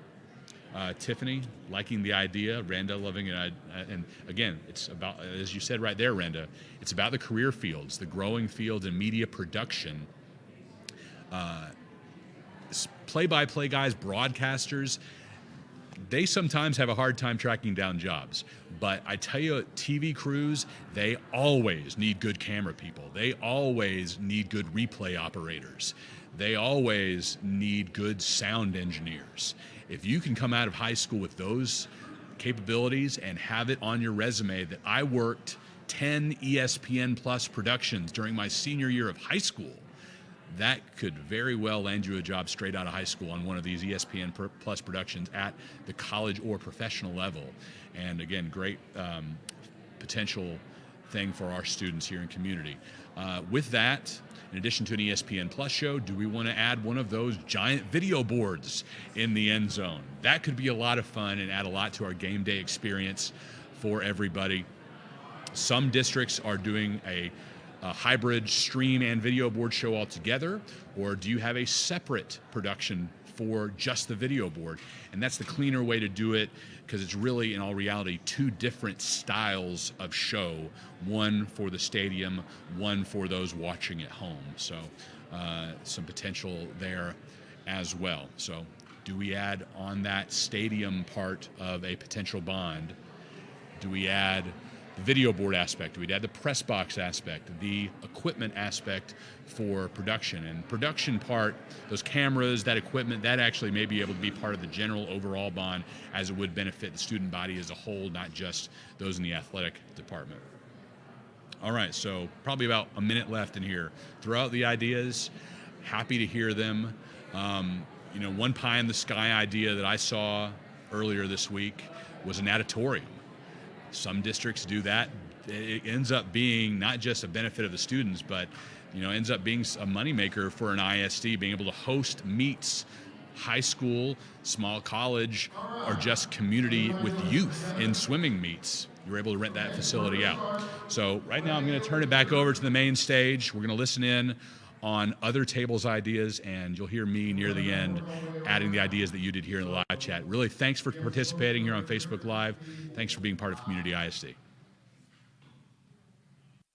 Tiffany, liking the idea. Renda, loving it. And again, it's about, as you said right there, Renda, it's about the career fields, the growing fields in media production. Play-by-play guys, broadcasters, they sometimes have a hard time tracking down jobs. But I tell you, TV crews, they always need good camera people. They always need good replay operators. They always need good sound engineers. If you can come out of high school with those capabilities and have it on your resume that I worked 10 ESPN Plus productions during my senior year of high school, that could very well land you a job straight out of high school on one of these ESPN Plus productions at the college or professional level. And again, great potential thing for our students here in Community. With that, in addition to an ESPN Plus show, do we want to add one of those giant video boards in the end zone? That could be a lot of fun and add a lot to our game day experience for everybody. Some districts are doing a hybrid stream and video board show altogether, or do you have a separate production for just the video board? And that's the cleaner way to do it, because it's really, in all reality, two different styles of show, one for the stadium, one for those watching at home. So some potential there as well. So do we add on that stadium part of a potential bond, do we add the video board aspect, do we add the press box aspect, the equipment aspect for production? And production part, those cameras, that equipment, that actually may be able to be part of the general overall bond, as it would benefit the student body as a whole, not just those in the athletic department. All right, so probably about a minute left in here. Throw out the ideas. Happy to hear them. One pie in the sky idea that I saw earlier this week was an auditorium. Some districts do that. It ends up being not just a benefit of the students, but ends up being a moneymaker for an ISD, being able to host meets, high school, small college, or just community with youth in swimming meets. You're able to rent that facility out. So right now I'm going to turn it back over to the main stage. We're going to listen in on other tables' ideas, and you'll hear me near the end adding the ideas that you did here in the live chat. Really, thanks for participating here on Facebook Live. Thanks for being part of Community ISD.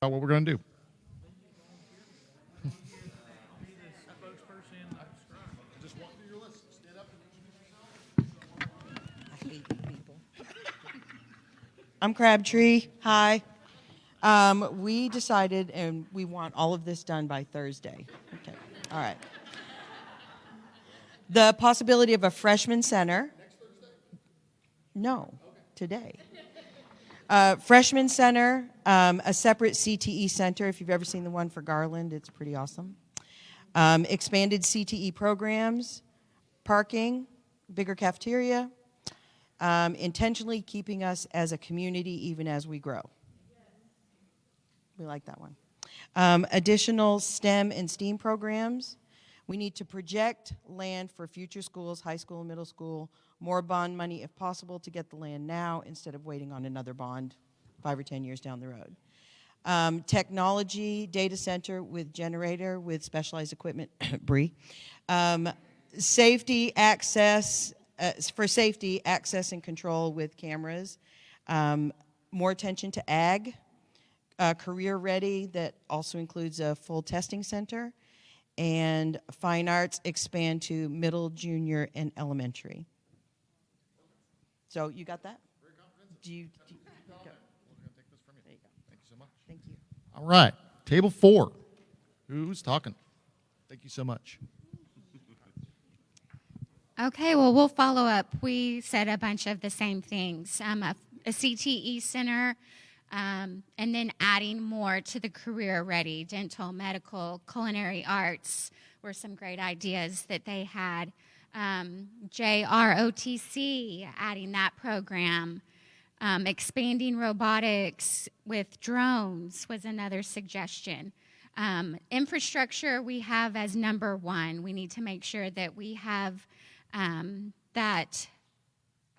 What we're going to do. I'm Crabtree. Hi. We decided, and we want all of this done by Thursday. Okay. All right. The possibility of a freshman center. Next Thursday? No, today. Freshman center, a separate CTE center. If you've ever seen the one for Garland, it's pretty awesome. Expanded CTE programs, parking, bigger cafeteria, intentionally keeping us as a community even as we grow. We like that one. Additional STEM and STEAM programs. We need to project land for future schools, high school and middle school, more bond money if possible to get the land now instead of waiting on another bond 5 or 10 years down the road. Technology, data center with generator with specialized equipment, Bree. Safety, access, for safety, access and control with cameras. More attention to ag. Career ready that also includes a full testing center, and fine arts expand to middle, junior, and elementary. So you got that? Very comprehensive. Do you go? We're going to take this from you. There you go. Thank you so much. Thank you. All right, table 4. Who's talking? Thank you so much. Okay, well, we'll follow up. We said a bunch of the same things. A CTE center, and then adding more to the career ready, dental, medical, culinary arts were some great ideas that they had. JROTC, adding that program. Expanding robotics with drones was another suggestion. Infrastructure we have as number one. We need to make sure that we have that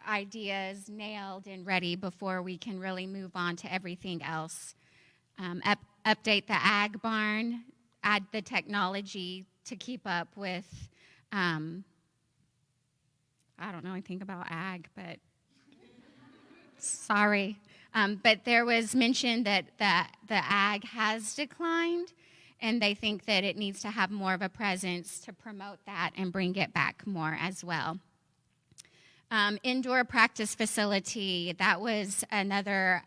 ideas nailed and ready before we can really move on to everything else. Update the ag barn, add the technology to keep up with, I don't know anything about ag, but sorry. But there was mention that the ag has declined, and they think that it needs to have more of a presence to promote that and bring it back more as well. Indoor practice facility, that was another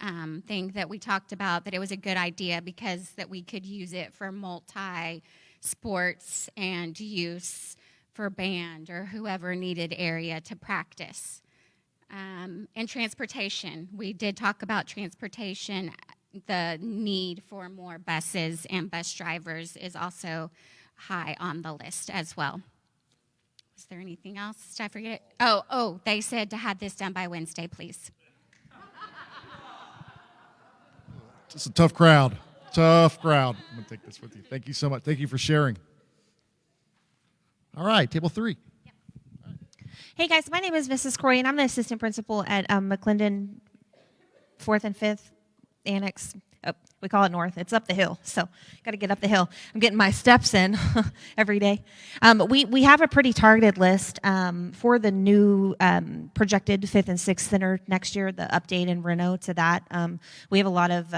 thing that we talked about, that it was a good idea because that we could use it for multi-sports and use for band or whoever needed area to practice. And transportation, we did talk about transportation. The need for more buses and bus drivers is also high on the list as well. Was there anything else? Did I forget? Oh, they said to have this done by Wednesday, please. It's a tough crowd. Tough crowd. I'm going to take this with you. Thank you so much. Thank you for sharing. All right, table 3. Hey guys, my name is Mrs. Corey, and I'm the assistant principal at McClendon 4th and 5th Annex. Oh, we call it North. It's up the hill, so got to get up the hill. I'm getting my steps in every day. We have a pretty targeted list for the new projected 5th and 6th center next year, the update and reno to that. We have a lot of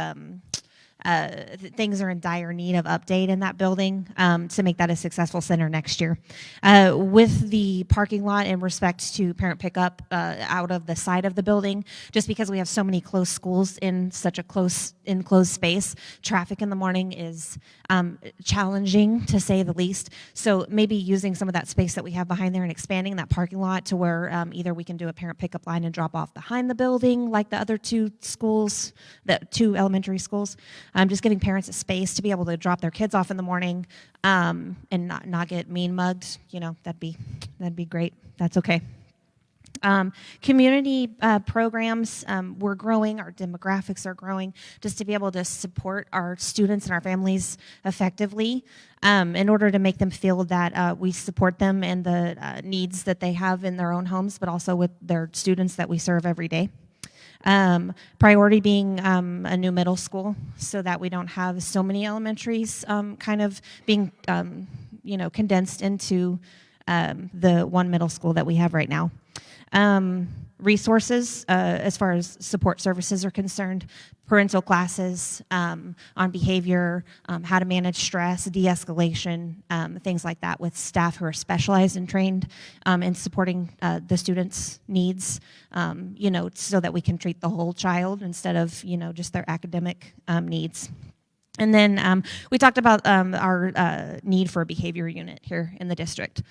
things are in dire need of update in that building to make that a successful center next year. With the parking lot in respect to parent pickup out of the side of the building, just because we have so many close schools in such a close enclosed space, traffic in the morning is challenging to say the least. So maybe using some of that space that we have behind there and expanding that parking lot to where either we can do a parent pickup line and drop off behind the building like the other 2 schools, the 2 elementary schools. Just giving parents a space to be able to drop their kids off in the morning and not get mean mugged. You know, that'd be great. That's okay. Community programs, we're growing, our demographics are growing, just to be able to support our students and our families effectively in order to make them feel that we support them and the needs that they have in their own homes, but also with their students that we serve every day. Priority being a new middle school so that we don't have so many elementaries kind of being condensed into the one middle school that we have right now. Resources as far as support services are concerned, parental classes on behavior, how to manage stress, de-escalation, things like that with staff who are specialized and trained in supporting the students' needs, so that we can treat the whole child instead of, just their academic needs. And then we talked about our need for a behavior unit here in the district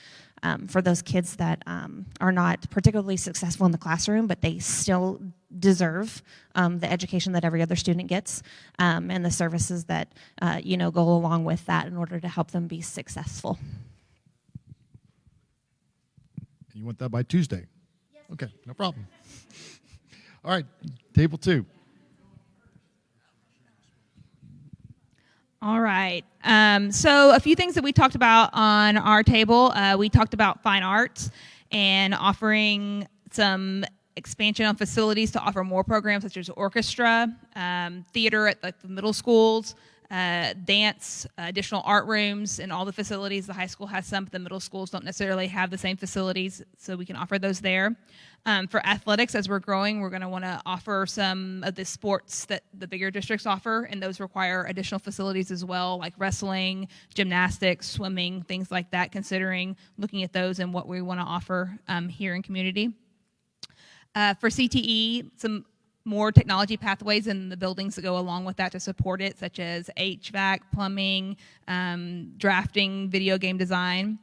for those kids that are not particularly successful in the classroom, but they still deserve the education that every other student gets and the services that, go along with that in order to help them be successful. And you want that by Tuesday? Yes. Okay, no problem. All right, table 2. All right. So a few things that we talked about on our table. We talked about fine arts and offering some expansion on facilities to offer more programs such as orchestra, theater at the middle schools, dance, additional art rooms, and all the facilities. The high school has some, but the middle schools don't necessarily have the same facilities, so we can offer those there. For athletics, as we're growing, we're going to want to offer some of the sports that the bigger districts offer, and those require additional facilities as well, like wrestling, gymnastics, swimming, things like that, considering looking at those and what we want to offer here in community. For CTE, some more technology pathways in the buildings that go along with that to support it, such as HVAC, plumbing, drafting, video game design.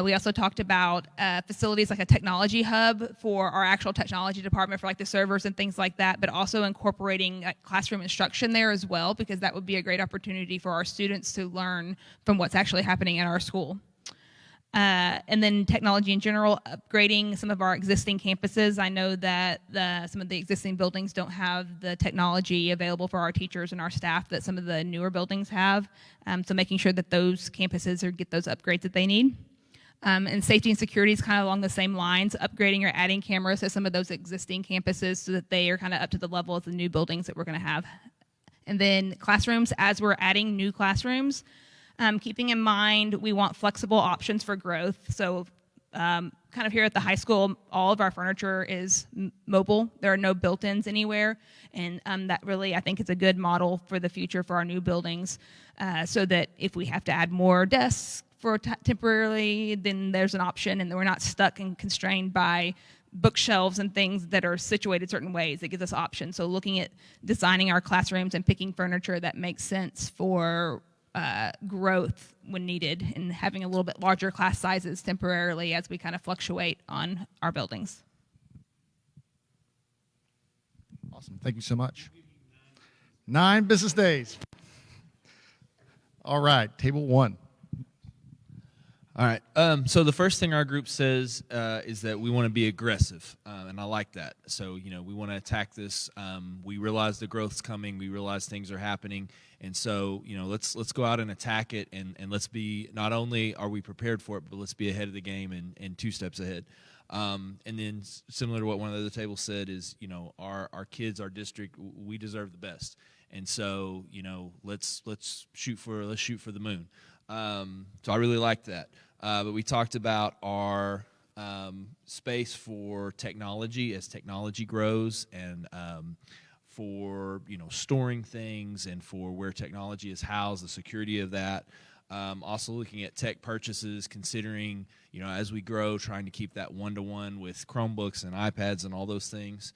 We also talked about facilities like a technology hub for our actual technology department for like the servers and things like that, but also incorporating classroom instruction there as well, because that would be a great opportunity for our students to learn from what's actually happening at our school. And then technology in general, upgrading some of our existing campuses. I know that some of the existing buildings don't have the technology available for our teachers and our staff that some of the newer buildings have. So making sure that those campuses get those upgrades that they need. And safety and security is kind of along the same lines, upgrading or adding cameras to some of those existing campuses so that they are kind of up to the level of the new buildings that we're going to have. And then classrooms, as we're adding new classrooms, keeping in mind we want flexible options for growth. So kind of here at the high school, all of our furniture is mobile. There are no built-ins anywhere. And that really, I think, is a good model for the future for our new buildings, so that if we have to add more desks for temporarily, then there's an option, and we're not stuck and constrained by bookshelves and things that are situated certain ways. It gives us options. So looking at designing our classrooms and picking furniture that makes sense for growth when needed, and having a little bit larger class sizes temporarily as we kind of fluctuate on our buildings. Awesome. Thank you so much. 9 business days. All right, table 1. All right. So the first thing our group says is that we want to be aggressive, and I like that. So, we want to attack this. We realize the growth's coming. We realize things are happening, and so, let's go out and attack it, and let's be, not only are we prepared for it, but let's be ahead of the game and 2 steps ahead. And then similar to what one of the other tables said is, our kids, our district, we deserve the best, and so, let's shoot for the moon. So I really like that. But we talked about our space for technology as technology grows, and for storing things, and for where technology is housed, the security of that. Also looking at tech purchases, considering as we grow, trying to keep that one-to-one with Chromebooks and iPads and all those things.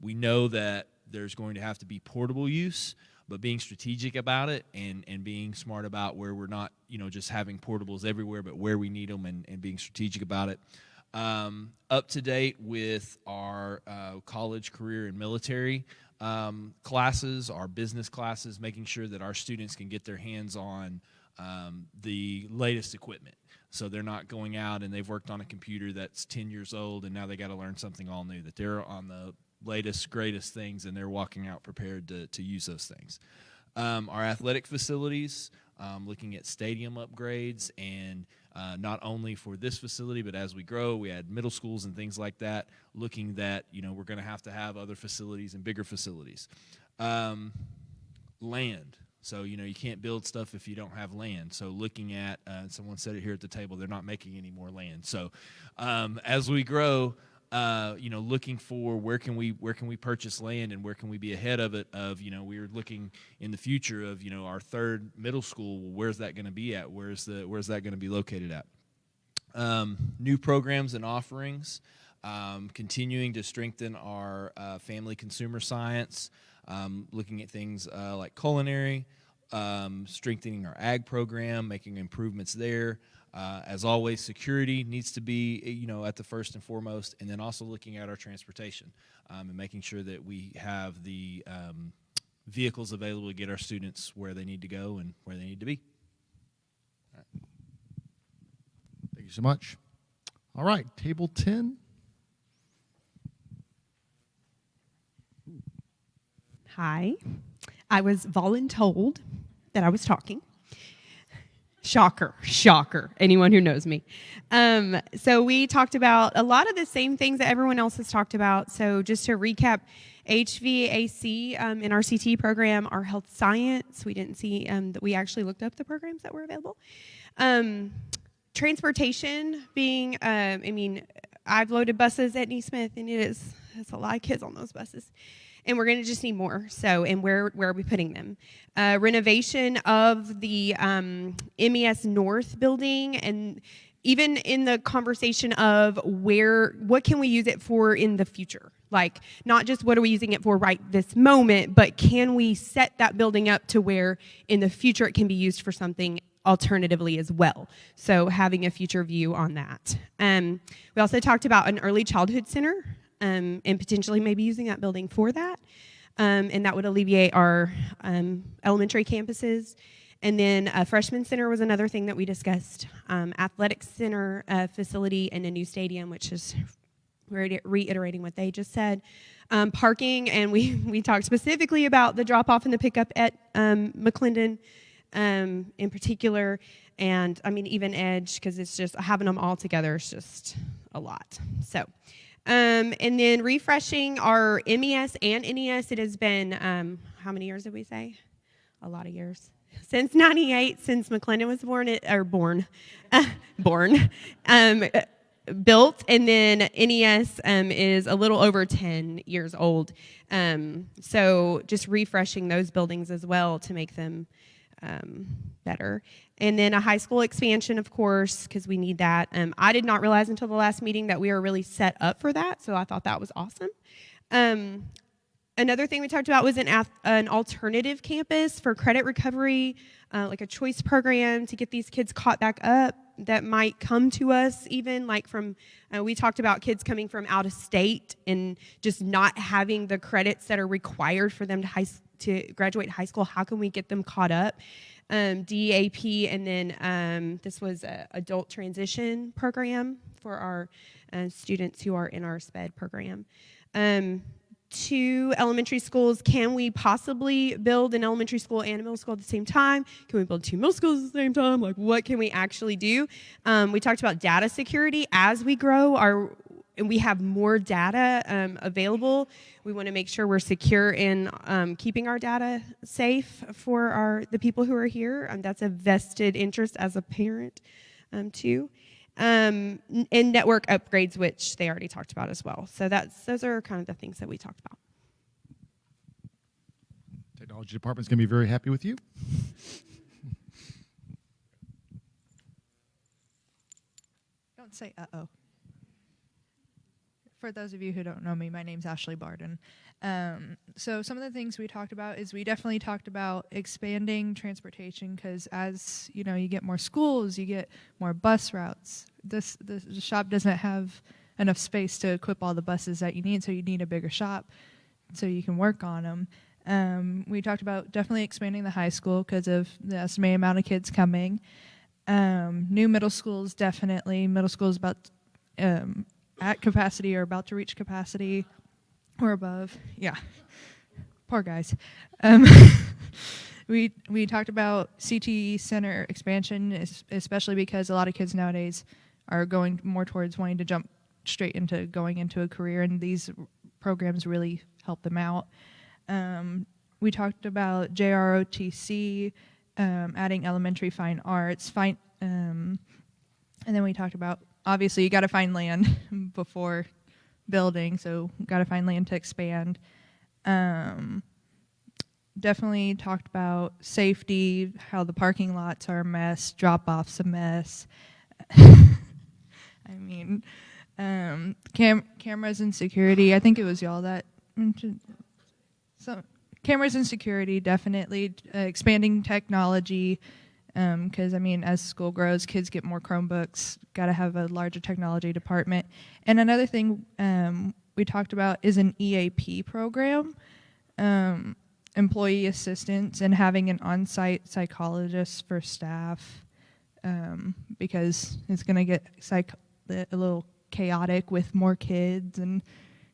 We know that there's going to have to be portable use, but being strategic about it, and being smart about where we're not, just having portables everywhere, but where we need them, and being strategic about it. Up to date with our college, career, and military classes, our business classes, making sure that our students can get their hands on the latest equipment. So they're not going out and they've worked on a computer that's 10 years old and now they got to learn something all new, that they're on the latest, greatest things, and they're walking out prepared to use those things. Our athletic facilities, looking at stadium upgrades, and not only for this facility, but as we grow, we add middle schools and things like that, looking that, we're going to have other facilities and bigger facilities. Land. So, you can't build stuff if you don't have land. So looking at, someone said it here at the table, they're not making any more land. So as we grow, looking for where can we purchase land, and where can we be ahead of it, we're looking in the future of, our 3rd middle school, well, where's that going to be at? Where's that going to be located at? New programs and offerings, continuing to strengthen our family consumer science, looking at things like culinary, strengthening our ag program, making improvements there. As always, security needs to be, at the first and foremost, and then also looking at our transportation, and making sure that we have the vehicles available to get our students where they need to go and where they need to be. All right. Thank you so much. All right, table 10. Hi. I was voluntold that I was talking. Shocker. Anyone who knows me. So we talked about a lot of the same things that everyone else has talked about. So just to recap, HVAC in our CTE program, our health science, we didn't see that we actually looked up the programs that were available. Transportation being, I've loaded buses at Neesmith, and it's a lot of kids on those buses. And we're going to just need more. So, and where are we putting them? Renovation of the MES North building, and even in the conversation of what can we use it for in the future? Like, not just what are we using it for right this moment, but can we set that building up to where in the future it can be used for something alternatively as well. So having a future view on that. We also talked about an early childhood center and potentially maybe using that building for that. And that would alleviate our elementary campuses. And then a freshman center was another thing that we discussed. Athletics center facility and a new stadium, which is reiterating what they just said. Parking, and we talked specifically about the drop-off and the pickup at McClendon in particular. And, I mean, even Edge, because it's just having them all together is just a lot. So, and then refreshing our MES and NES. It has been, how many years did we say? A lot of years. Since 98, since McClendon was built, and then NES is a little over 10 years old. So just refreshing those buildings as well to make them better. And then a high school expansion, of course, because we need that. I did not realize until the last meeting that we are really set up for that, so I thought that was awesome. Another thing we talked about was an alternative campus for credit recovery, like a choice program to get these kids caught back up that might come to us even like from, we talked about kids coming from out of state and just not having the credits that are required for them to graduate high school. How can we get them caught up? DAP, and then this was an adult transition program for our students who are in our SPED program. 2 elementary schools. Can we possibly build an elementary school and a middle school at the same time? Can we build 2 middle schools at the same time? Like, what can we actually do? We talked about data security. As we grow, and we have more data available, we want to make sure we're secure in keeping our data safe for the people who are here. That's a vested interest as a parent, too. And network upgrades, which they already talked about as well. So those are kind of the things that we talked about. Technology department's going to be very happy with you. Don't say uh-oh. For those of you who don't know me, my name's Ashley Barden. So some of the things we talked about is we definitely talked about expanding transportation because as you get more schools, you get more bus routes. The shop doesn't have enough space to equip all the buses that you need, so you need a bigger shop so you can work on them. We talked about definitely expanding the high school because of the estimated amount of kids coming. New middle schools, definitely. Middle schools about at capacity or about to reach capacity or above. Yeah. Poor guys. We talked about Cte Center Expansion, especially because a lot of kids nowadays are going more towards wanting to jump straight into going into a career, and these programs really help them out. We talked about JROTC, adding elementary fine arts, and then we talked about, obviously, you got to find land before building, so got to find land to expand. Definitely talked about safety, how the parking lots are a mess, drop-offs a mess. I mean, cameras and security. I think it was y'all that mentioned. So cameras and security, definitely. Expanding technology, because, I mean, as school grows, kids get more Chromebooks, got to have a larger technology department. And another thing we talked about is an EAP program, employee assistance, and having an on-site psychologist for staff, because it's going to get a little chaotic with more kids and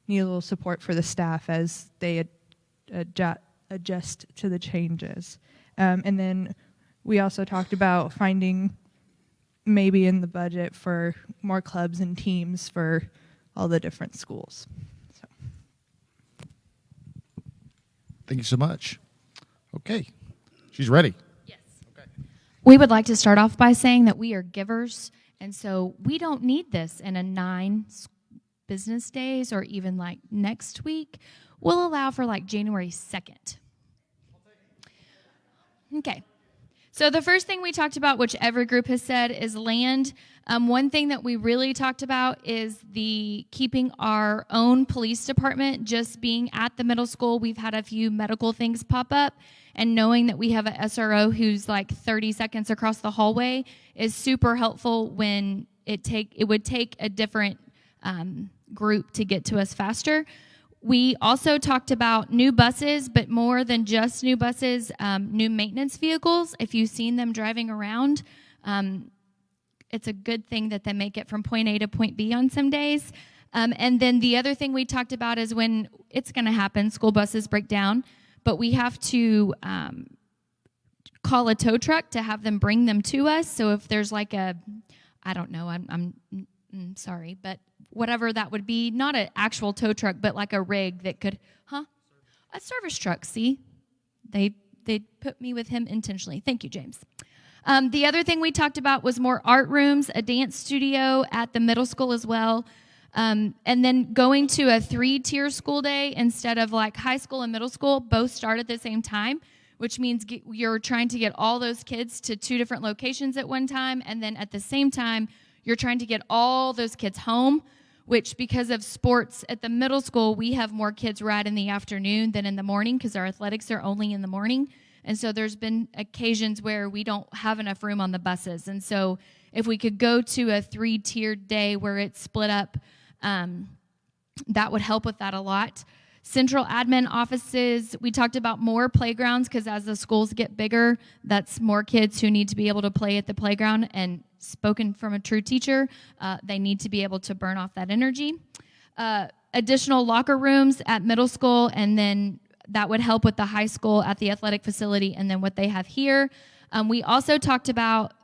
need a little support for the staff as they adjust to the changes. And then we also talked about finding maybe in the budget for more clubs and teams for all the different schools. So. Thank you so much. Okay. She's ready. Yes. Okay. We would like to start off by saying that we are givers, and so we don't need this in a 9 business days or even like next week. We'll allow for like January 2nd. Okay. So the first thing we talked about, which every group has said, is land. One thing that we really talked about is the keeping our own police department. Just being at the middle school, we've had a few medical things pop up, and knowing that we have a SRO who's like 30 seconds across the hallway is super helpful when it would take a different group to get to us faster. We also talked about new buses, but more than just new buses, new maintenance vehicles. If you've seen them driving around, it's a good thing that they make it from point A to point B on some days. And then the other thing we talked about is when it's going to happen, school buses break down, but we have to call a tow truck to have them bring them to us. So if there's like a, I don't know, I'm sorry, but whatever that would be, not an actual tow truck, but like a rig that could, a service truck, see? They put me with him intentionally. Thank you, James. The other thing we talked about was more art rooms, a dance studio at the middle school as well, and then going to a 3-tier school day instead of like high school and middle school, both start at the same time, which means you're trying to get all those kids to 2 different locations at one time, and then at the same time, you're trying to get all those kids home, which because of sports at the middle school, we have more kids right in the afternoon than in the morning because our athletics are only in the morning. And so there's been occasions where we don't have enough room on the buses. And so if we could go to a 3-tiered day where it's split up, that would help with that a lot. Central admin offices, we talked about more playgrounds because as the schools get bigger, that's more kids who need to be able to play at the playground. And spoken from a true teacher, they need to be able to burn off that energy. Additional locker rooms at middle school, and then that would help with the high school at the athletic facility and then what they have here. We also talked about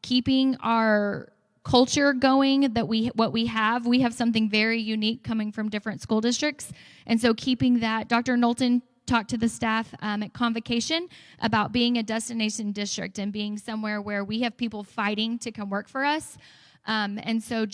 keeping our culture going, that what we have something very unique coming from different school districts. And so keeping that, Dr. Knowlton talked to the staff at Convocation about being a destination district and being somewhere where we have people fighting to come work for us. And so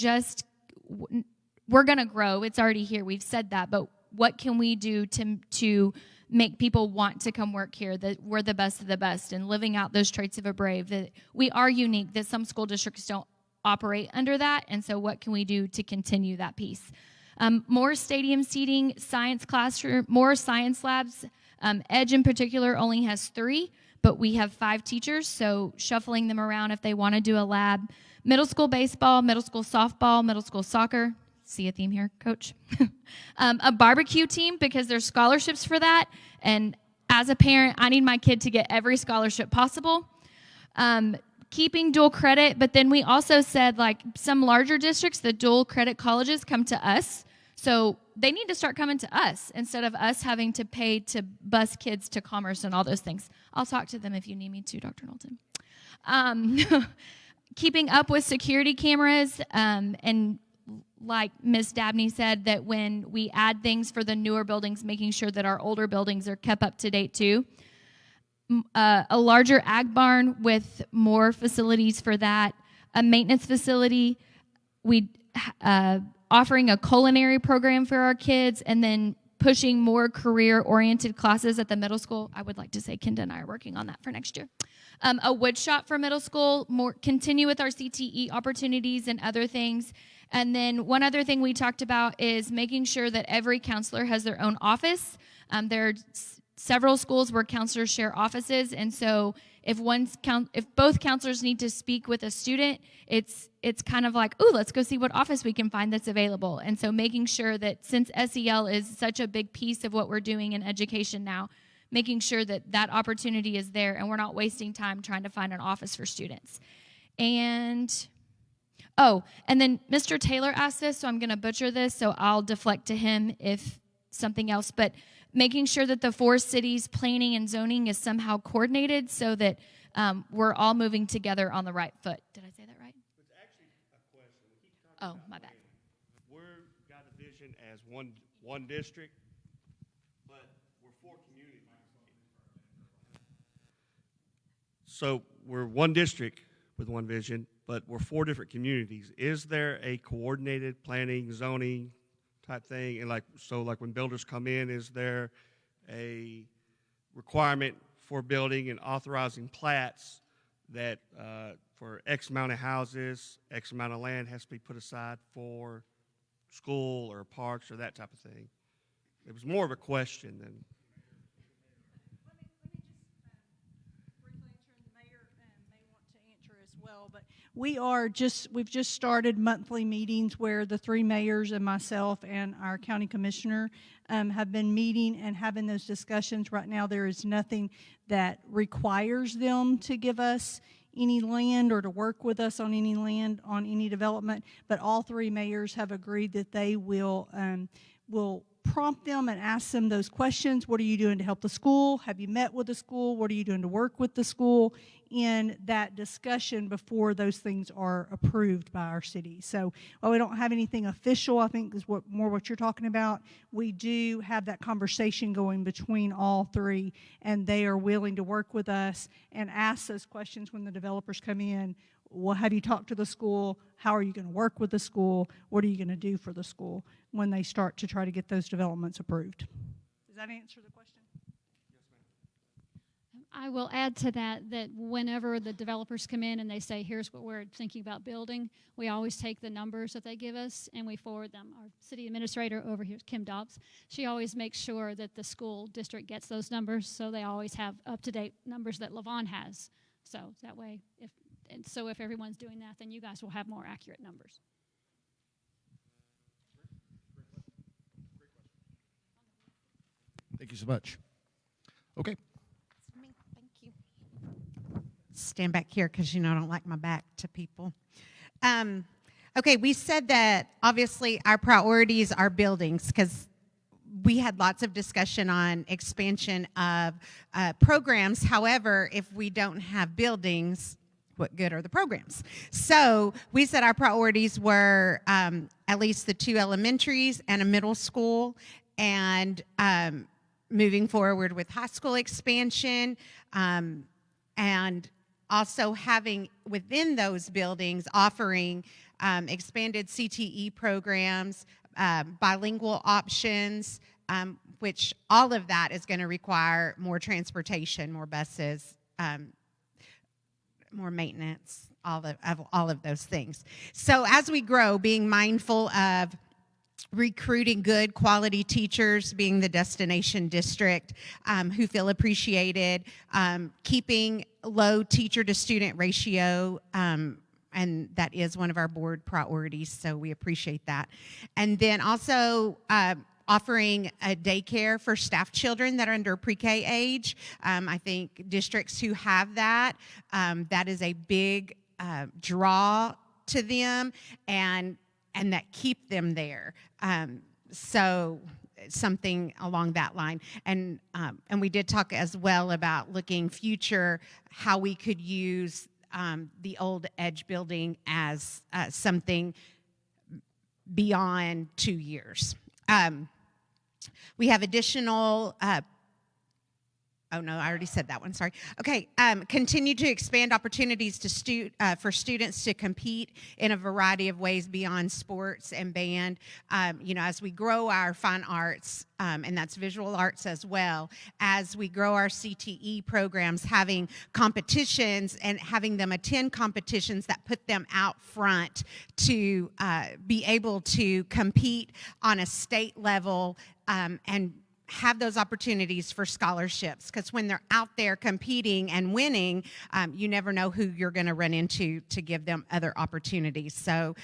we're going to grow. It's already here. We've said that. But what can we do to make people want to come work here, that we're the best of the best, and living out those traits of a brave, that we are unique, that some school districts don't operate under that. And so what can we do to continue that piece? More stadium seating, science classroom, more science labs. Edge in particular only has 3, but we have 5 teachers, so shuffling them around if they want to do a lab. Middle school baseball, middle school softball, middle school soccer. See a theme here, Coach? A barbecue team because there's scholarships for that. And as a parent, I need my kid to get every scholarship possible. Keeping dual credit, but then we also said like some larger districts, the dual credit colleges come to us. So they need to start coming to us instead of us having to pay to bus kids to Commerce and all those things. I'll talk to them if you need me to, Dr. Knowlton. Keeping up with security cameras, and like Ms. Dabney said, that when we add things for the newer buildings, making sure that our older buildings are kept up to date too. A larger ag barn with more facilities for that. A maintenance facility. We offering a culinary program for our kids, and then pushing more career-oriented classes at the middle school. I would like to say Kenda and I are working on that for next year. A wood shop for middle school. Continue with our CTE opportunities and other things. And then one other thing we talked about is making sure that every counselor has their own office. There are several schools where counselors share offices, and so if both counselors need to speak with a student, it's kind of like, ooh, let's go see what office we can find that's available. And so making sure that since SEL is such a big piece of what we're doing in education now, making sure that that opportunity is there and we're not wasting time trying to find an office for students. And then Mr. Taylor asked this, so I'm going to butcher this, so I'll deflect to him if something else, but making sure that the 4 cities planning and zoning is somehow coordinated so that we're all moving together on the right foot. Did I say that right? It's actually a question. Oh, my bad. We're got a vision as one district, but we're 4 communities. So we're one district with one vision, but we're 4 different communities. Is there a coordinated planning, zoning type thing? And like when builders come in, is there a requirement for building and authorizing plats that for X amount of houses, X amount of land has to be put aside for school or parks or that type of thing. It was more of a question than. We've just started monthly meetings where the three mayors and myself and our county commissioner have been meeting and having those discussions. Right now, there is nothing that requires them to give us any land or to work with us on any land, on any development, but all three mayors have agreed that they will prompt them and ask them those questions. What are you doing to help the school? Have you met with the school? What are you doing to work with the school? In that discussion before those things are approved by our city. So while we don't have anything official, I think is what you're talking about, we do have that conversation going between all three, and they are willing to work with us and ask those questions when the developers come in. Well, have you talked to the school? How are you going to work with the school? What are you going to do for the school when they start to try to get those developments approved? Does that answer the question? I will add to that whenever the developers come in and they say, here's what we're thinking about building, we always take the numbers that they give us and we forward them. Our city administrator over here, Kim Dobbs, she always makes sure that the school district gets those numbers, so they always have up-to-date numbers that Levon has. So that way, if everyone's doing that, then you guys will have more accurate numbers. Thank you so much. Okay. Stand back here because I don't like my back to people. Okay, we said that obviously our priorities are buildings because we had lots of discussion on expansion of programs. However, if we don't have buildings, what good are the programs? So we said our priorities were at least the 2 elementaries and a middle school, and moving forward with high school expansion, and also having within those buildings offering expanded CTE programs, bilingual options, which all of that is going to require more transportation, more buses, more maintenance, all of those things. So as we grow, being mindful of recruiting good quality teachers, being the destination district who feel appreciated, keeping low teacher to student ratio, and that is one of our board priorities, so we appreciate that. And then also offering a daycare for staff children that are under pre-K age. I think districts who have that, that is a big draw to them, and that keep them there. So something along that line. And we did talk as well about looking future, how we could use the old Edge building as something beyond 2 years. We have additional oh, no, I already said that one, sorry. Okay, continue to expand opportunities to for students to compete in a variety of ways beyond sports and band. As we grow our fine arts, and that's visual arts as well, as we grow our CTE programs, having competitions and having them attend competitions that put them out front to be able to compete on a state level and have those opportunities for scholarships, because when they're out there competing and winning, you never know who you're going to run into to give them other opportunities. So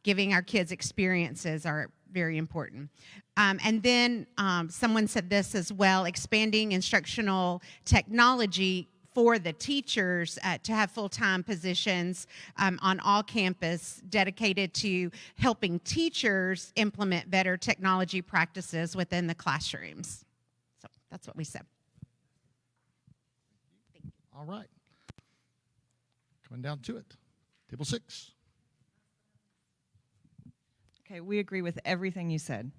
giving our kids experiences are very important. And then someone said this as well, expanding instructional technology for the teachers to have full-time positions on all campus dedicated to helping teachers implement better technology practices within the classrooms. So that's what we said. All right. Coming down to it. Table 6. Okay, we agree with everything you said.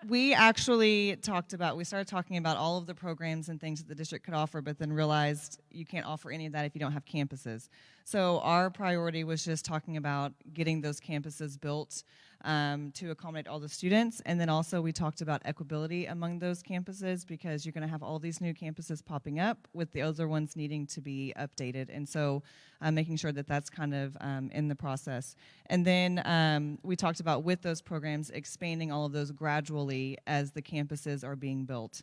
We actually started talking about all of the programs and things that the district could offer, but then realized you can't offer any of that if you don't have campuses. So our priority was just talking about getting those campuses built. to accommodate all the students. And then also we talked about equability among those campuses, because you're going to have all these new campuses popping up with the other ones needing to be updated. And so making sure that that's kind of in the process. And then we talked about, with those programs, expanding all of those gradually as the campuses are being built.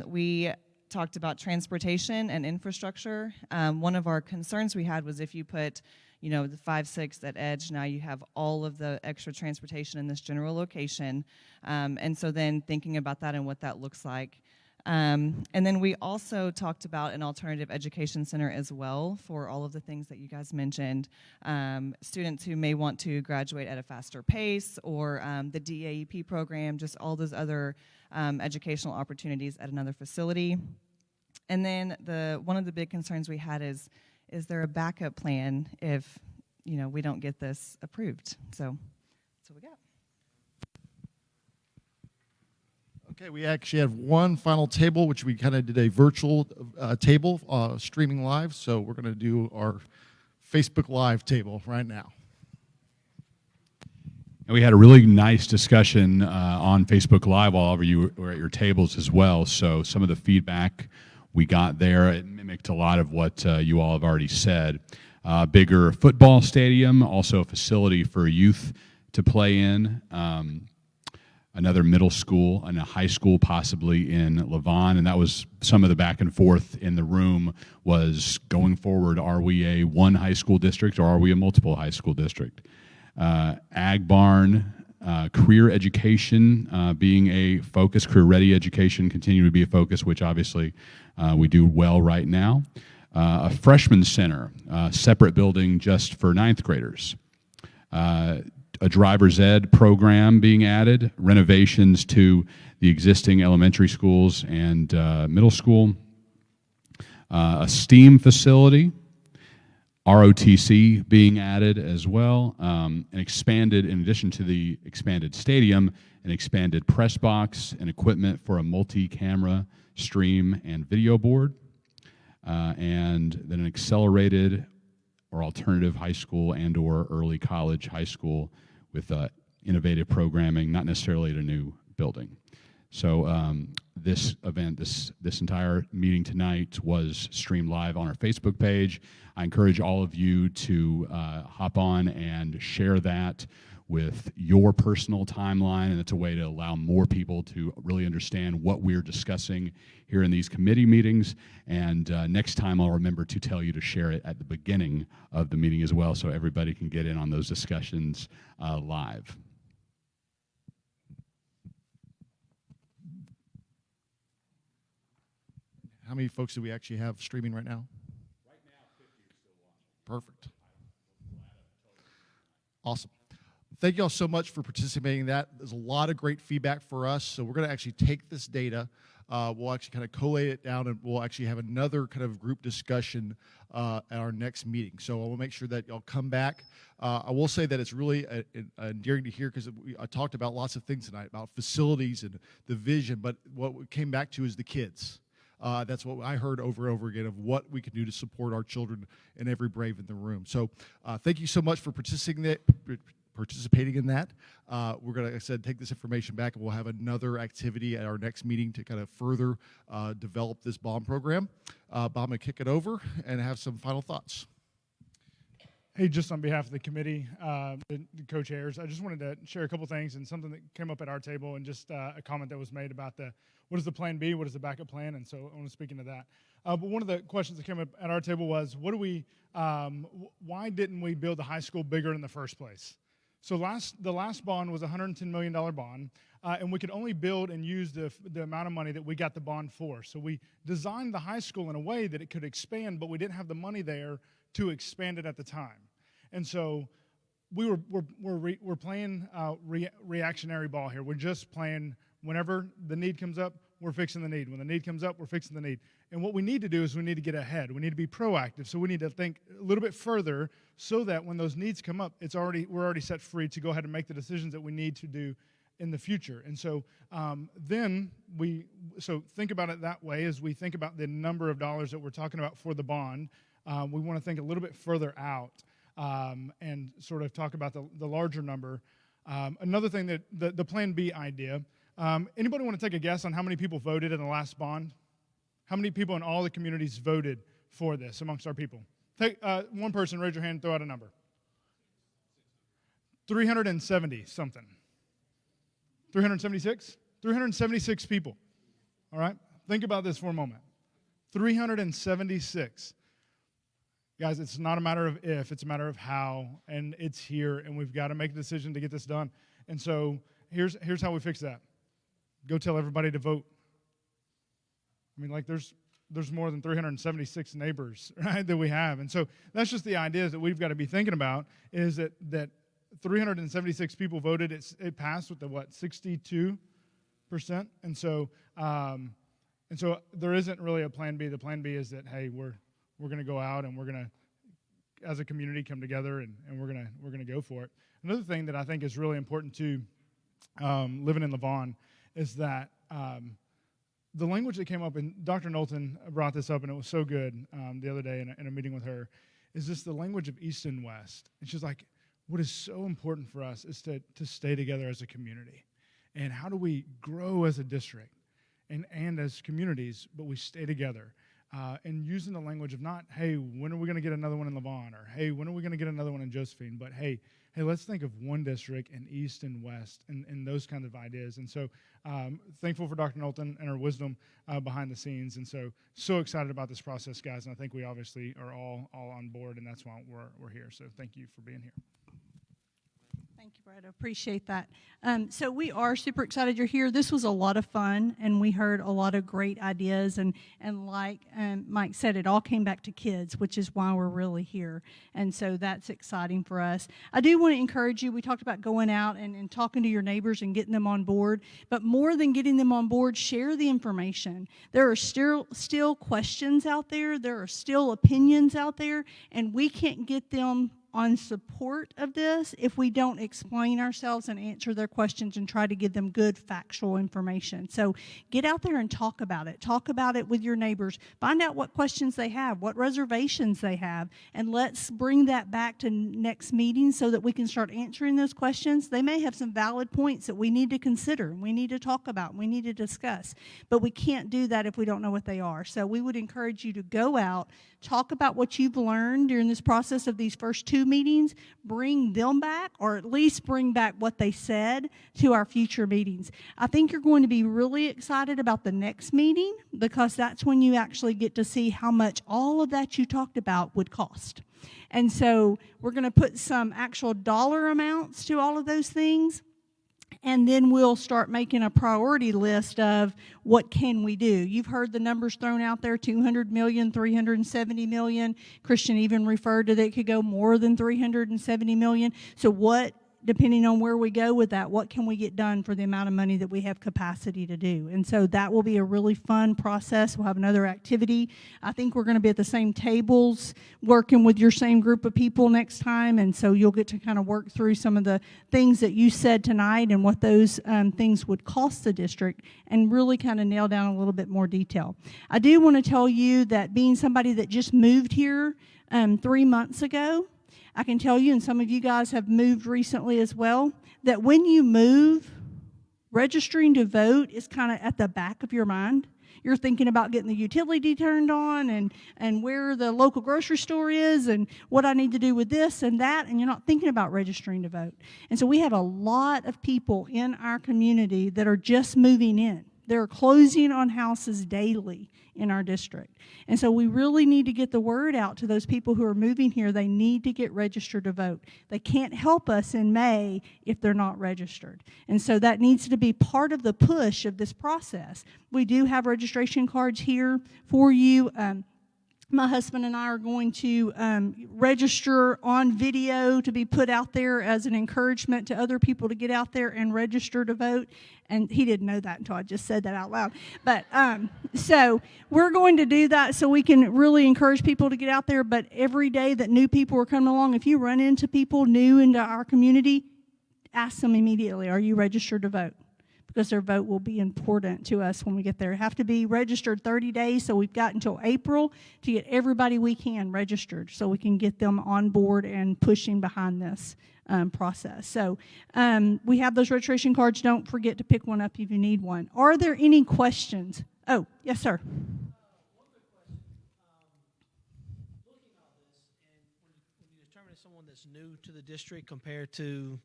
We talked about transportation and infrastructure. One of our concerns we had was, if you put, the 5-6 at Edge, now you have all of the extra transportation in this general location. And so then thinking about that and what that looks like. And then we also talked about an alternative education center as well, for all of the things that you guys mentioned. Students who may want to graduate at a faster pace, or the DAEP program, just all those other educational opportunities at another facility. And then one of the big concerns we had is there a backup plan if we don't get this approved? So that's what we got. Okay, we actually have one final table, which we kind of did a virtual table streaming live. So we're going to do our Facebook Live table right now. And we had a really nice discussion on Facebook Live while all of you were at your tables as well. So some of the feedback we got there, it mimicked a lot of what you all have already said. Bigger football stadium, also a facility for youth to play in. Another middle school and a high school possibly in Levon, and that was some of the back and forth in the room. Was going forward, are we a one high school district or are we a multiple high school district? Ag barn, career education being a focus, career ready education continuing to be a focus, which obviously we do well right now. A freshman center, separate building just for ninth graders. A driver's ed program being added, renovations to the existing elementary schools and middle school, a STEAM facility, ROTC being added as well, and expanded, in addition to the expanded stadium, an expanded press box and equipment for a multi-camera stream and video board, and then an accelerated or alternative high school and or early college high school with innovative programming, not necessarily at a new building. So this event, this entire meeting tonight was streamed live on our Facebook page. I encourage all of you to hop on and share that with your personal timeline, and it's a way to allow more people to really understand what we're discussing here in these committee meetings. And next time I'll remember to tell you to share it at the beginning of the meeting as well, so everybody can get in on those discussions live. How many folks do we actually have streaming right now? Right now, 50 are still watching. Perfect. Awesome. Thank you all so much for participating in that. There's a lot of great feedback for us. So we're going to actually take this data. We'll actually kind of collate it down, and we'll actually have another kind of group discussion at our next meeting. So I will make sure that y'all come back. I will say that it's really endearing to hear, because I talked about lots of things tonight, about facilities and the vision, but what we came back to is the kids. That's what I heard over and over again, of what we can do to support our children and every brave in the room. So thank you so much for participating in that. We're going to, like I said, take this information back, and we'll have another activity at our next meeting to kind of further develop this bond program. Bob, I'm going to kick it over and have some final thoughts. Hey, just on behalf of the committee, the co-chairs, I just wanted to share a couple things and something that came up at our table, and just a comment that was made about what is the plan B, what is the backup plan, and so I want to speak into that. But one of the questions that came up at our table was, why didn't we build the high school bigger in the first place? So the last bond was a $110 million bond, and we could only build and use the amount of money that we got the bond for. So we designed the high school in a way that it could expand, but we didn't have the money there to expand it at the time. And so we're playing reactionary ball here. We're just playing whenever the need comes up, we're fixing the need. When the need comes up, we're fixing the need. And what we need to do is we need to get ahead. We need to be proactive. So we need to think a little bit further, so that when those needs come up, we're already set free to go ahead and make the decisions that we need to do in the future. And so so think about it that way. As we think about the number of dollars that we're talking about for the bond, we want to think a little bit further out and sort of talk about the larger number. Another thing that the Plan B idea, anybody want to take a guess on how many people voted in the last bond? How many people in all the communities voted for this amongst our people? Take one person, raise your hand, throw out a number. 370 something. 376? 376 people. All right? Think about this for a moment. 376. Guys, it's not a matter of if, it's a matter of how, and it's here, and we've got to make a decision to get this done. And so here's how we fix that. Go tell everybody to vote. I mean, like there's more than 376 neighbors, right, that we have. And so that's just the ideas that we've got to be thinking about, is that 376 people voted. It passed with the, 62%? And so there isn't really a plan B. The plan B is that, hey, we're going to go out and we're going to, as a community, come together and we're going to go for it. Another thing that I think is really important too, living in Lavon, is that the language that came up, and Dr. Knowlton brought this up, and it was so good the other day in a meeting with her, is just the language of East and West. And she's like, what is so important for us is to stay together as a community. And how do we grow as a district and as communities, but we stay together? And using the language of not, hey, when are we going to get another one in Lavon? Or, hey, when are we going to get another one in Josephine? But, hey, let's think of one district and East and West and those kinds of ideas. And so thankful for Dr. Knowlton and her wisdom behind the scenes. And so excited about this process, guys. And I think we obviously are all on board, and that's why we're here. So thank you for being here. Thank you, Brad. I appreciate that. So we are super excited you're here. This was a lot of fun, and we heard a lot of great ideas. And like Mike said, it all came back to kids, which is why we're really here. And so that's exciting for us. I do want to encourage you. We talked about going out and talking to your neighbors and getting them on board. But more than getting them on board, share the information. There are still questions out there. There are still opinions out there, and we can't get them on support of this if we don't explain ourselves and answer their questions and try to give them good factual information. So get out there and talk about it. Talk about it with your neighbors. Find out what questions they have, what reservations they have, and let's bring that back to next meeting so that we can start answering those questions. They may have some valid points that we need to consider, we need to talk about, we need to discuss, but we can't do that if we don't know what they are. So we would encourage you to go out, talk about what you've learned during this process of these first 2 meetings, bring them back, or at least bring back what they said to our future meetings. I think you're going to be really excited about the next meeting, because that's when you actually get to see how much all of that you talked about would cost. And so we're going to put some actual dollar amounts to all of those things. And then we'll start making a priority list of what can we do. You've heard the numbers thrown out there, 200 million, 370 million. Christian even referred to that it could go more than 370 million. So what, depending on where we go with that, what can we get done for the amount of money that we have capacity to do? And so that will be a really fun process. We'll have another activity. I think we're going to be at the same tables working with your same group of people next time, and so you'll get to kind of work through some of the things that you said tonight and what those things would cost the district, and really kind of nail down a little bit more detail. I do want to tell you that, being somebody that just moved here 3 months ago, I can tell you, and some of you guys have moved recently as well, that when you move, registering to vote is kind of at the back of your mind. You're thinking about getting the utility turned on and where the local grocery store is and what I need to do with this and that, and you're not thinking about registering to vote. And so we have a lot of people in our community that are just moving in. They're closing on houses daily in our district. And so we really need to get the word out to those people who are moving here. They need to get registered to vote. They can't help us in May if they're not registered. And so that needs to be part of the push of this process. We do have registration cards here for you. My husband and I are going to register on video to be put out there as an encouragement to other people to get out there and register to vote. And he didn't know that until I just said that out loud. But so we're going to do that so we can really encourage people to get out there. But every day that new people are coming along, if you run into people new into our community, ask them immediately, are you registered to vote? Because their vote will be important to us when we get there. Have to be registered 30 days, so we've got until April to get everybody we can registered so we can get them on board and pushing behind this process. So we have those registration cards. Don't forget to pick one up if you need one. Are there any questions? Oh, yes, sir. Someone that's new to the district compared to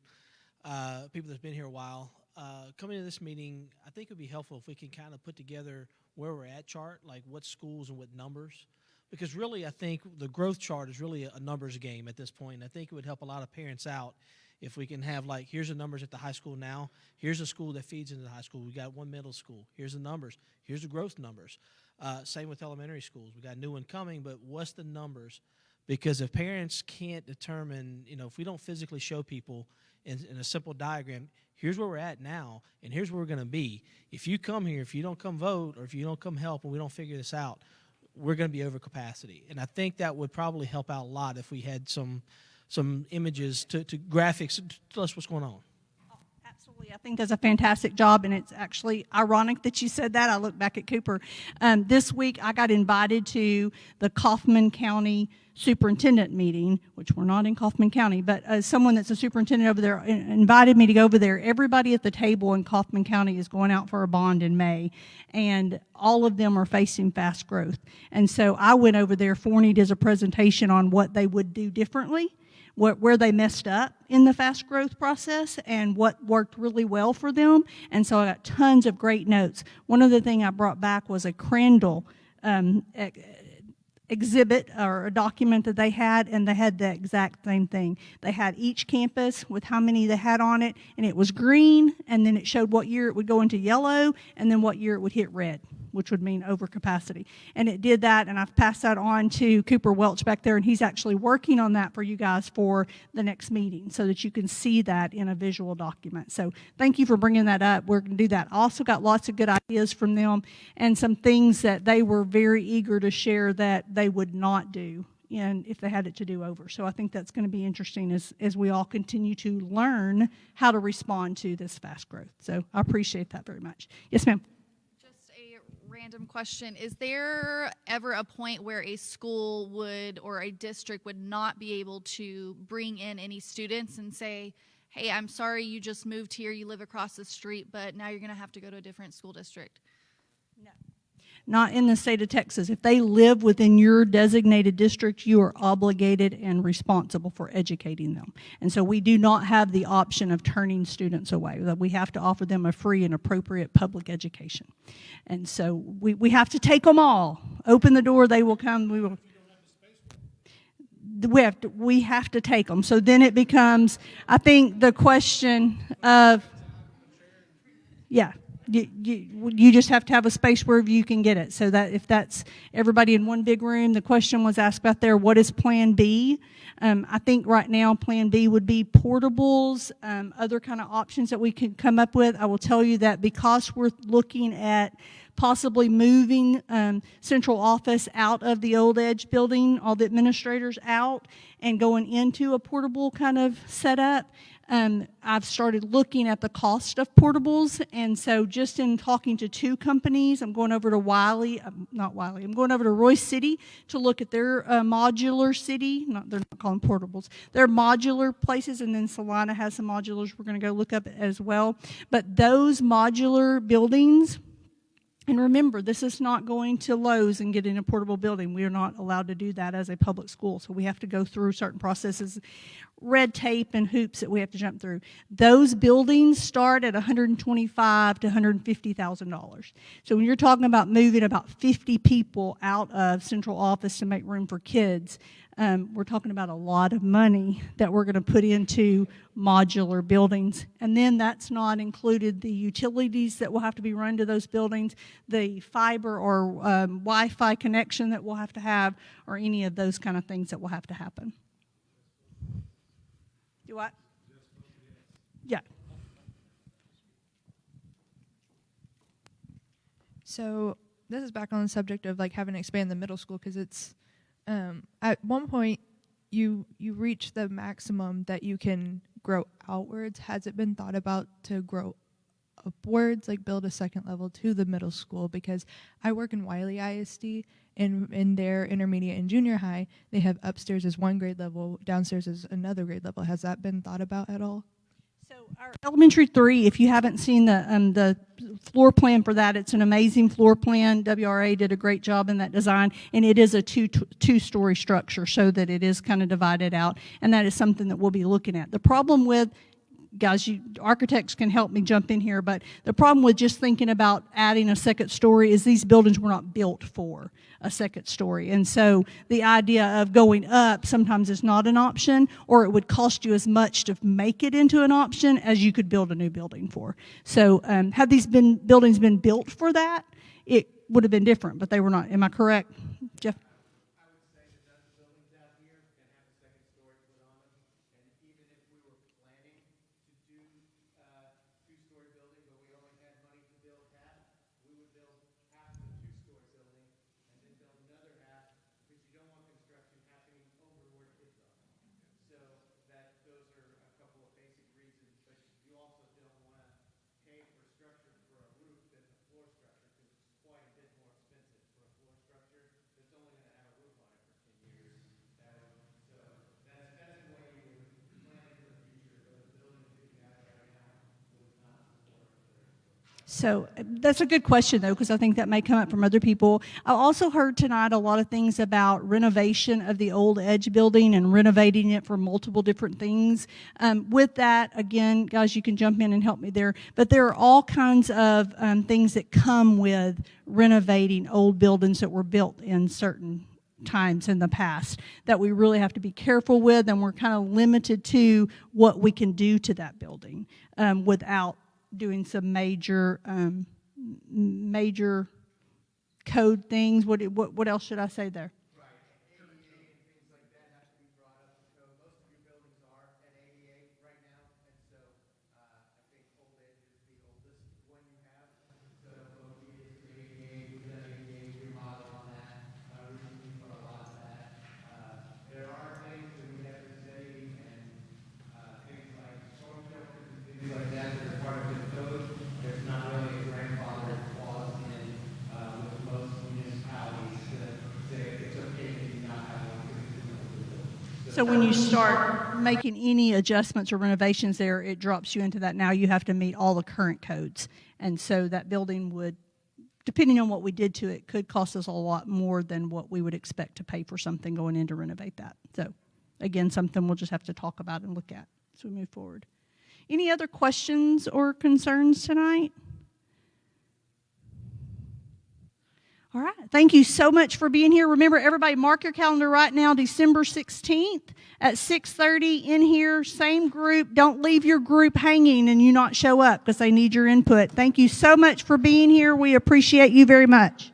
people that's been here a while, coming to this meeting, I think it would be helpful if we can kind of put together where we're at chart, like what schools and what numbers. Because really, I think the growth chart is really a numbers game at this point. I think it would help a lot of parents out if we can have, like, here's the numbers at the high school now. Here's a school that feeds into the high school. We got one middle school. Here's the numbers. Here's the growth numbers. Same with elementary schools. We got a new one coming, but what's the numbers? Because if parents can't determine, if we don't physically show people in a simple diagram, here's where we're at now, and here's where we're going to be. If you come here, if you don't come vote, or if you don't come help, and we don't figure this out, we're going to be over capacity. And I think that would probably help out a lot if we had some images to graphics to tell us what's going on. Absolutely. I think does a fantastic job, and it's actually ironic that you said that. I look back at Cooper. This week, I got invited to the Kaufman County Superintendent meeting, which we're not in Kaufman County, but someone that's a superintendent over there invited me to go over there. Everybody at the table in Kaufman County is going out for a bond in May, and all of them are facing fast growth. And so I went over there. Forney does a presentation on what they would do differently, where they messed up in the fast growth process and what worked really well for them. And so I got tons of great notes. One of the things I brought back was a Crandall exhibit or a document that they had, and they had the exact same thing. They had each campus with how many they had on it, and it was green, and then it showed what year it would go into yellow, and then what year it would hit red, which would mean overcapacity. And it did that, and I've passed that on to Cooper Welch back there, and he's actually working on that for you guys for the next meeting so that you can see that in a visual document. So thank you for bringing that up. We're going to do that. I also got lots of good ideas from them and some things that they were very eager to share that they would not do if they had it to do over. So I think that's going to be interesting as we all continue to learn how to respond to this fast growth. So I appreciate that very much. Yes, ma'am. Random question. Is there ever a point where a school would or a district would not be able to bring in any students and say, hey, I'm sorry you just moved here, you live across the street, but now you're going to have to go to a different school district? No. Not in the state of Texas. If they live within your designated district, you are obligated and responsible for educating them. And so we do not have the option of turning students away. We have to offer them a free and appropriate public education. And so we have to take them all. Open the door, they will come. We have to take them. So then it becomes, I think, the question of, yeah. You just have to have a space where you can get it. So that if that's everybody in one big room, the question was asked out there, what is Plan B? I think right now Plan B would be portables, other kind of options that we could come up with. I will tell you that because we're looking at possibly moving central office out of the old Edge building, all the administrators out, and going into a portable kind of setup. I've started looking at the cost of portables, and so just in talking to two companies, I'm going over to I'm going over to Royce City to look at their modular city. They're not calling portables. They're modular places, and then Salina has some modulars we're going to go look up as well. But those modular buildings, and remember, this is not going to Lowe's and getting a portable building. We are not allowed to do that as a public school, so we have to go through certain processes, red tape and hoops that we have to jump through. Those buildings start at $125,000 to $150,000. So when you're talking about moving about 50 people out of central office to make room for kids, we're talking about a lot of money that we're going to put into modular buildings. And then that's not included the utilities that will have to be run to those buildings, the fiber or Wi-Fi connection that we'll have to have, or any of those kind of things that will have to happen. Do what? Yeah. So this is back on the subject of like having to expand the middle school, because it's at one point you reach the maximum that you can grow outwards. Has it been thought about to grow upwards, like build a second level to the middle school? Because I work in Wiley ISD, in their intermediate and junior high, they have upstairs as one grade level, downstairs as another grade level. Has that been thought about at all? Our elementary 3, if you haven't seen the floor plan for that, it's an amazing floor plan. WRA did a great job in that design, and it is a two-story structure so that it is kind of divided out, and that is something that we'll be looking at. The problem with, guys, you architects can help me jump in here, but the problem with just thinking about adding a second story is these buildings were not built for a second story. And so the idea of going up sometimes is not an option, or it would cost you as much to make it into an option as you could build a new building for. So had these buildings been built for that, it would have been different, but they were not. Am I correct, Jeff? So that's a good question, though, because I think that may come up from other people. I also heard tonight a lot of things about renovation of the old Edge building and renovating it for multiple different things. With that, again, guys, you can jump in and help me there. But there are all kinds of things that come with renovating old buildings that were built in certain times in the past that we really have to be careful with, and we're kind of limited to what we can do to that building without doing some major code things. What else should I say there? So when you start making any adjustments or renovations there, it drops you into that. Now you have to meet all the current codes. And so that building would, depending on what we did to it, could cost us a lot more than what we would expect to pay for something going in to renovate that. So again, something we'll just have to talk about and look at as we move forward. Any other questions or concerns tonight? All right. Thank you so much for being here. Remember, everybody, mark your calendar right now, December 16th at 6:30 in here. Same group. Don't leave your group hanging and you not show up because they need your input. Thank you so much for being here. We appreciate you very much.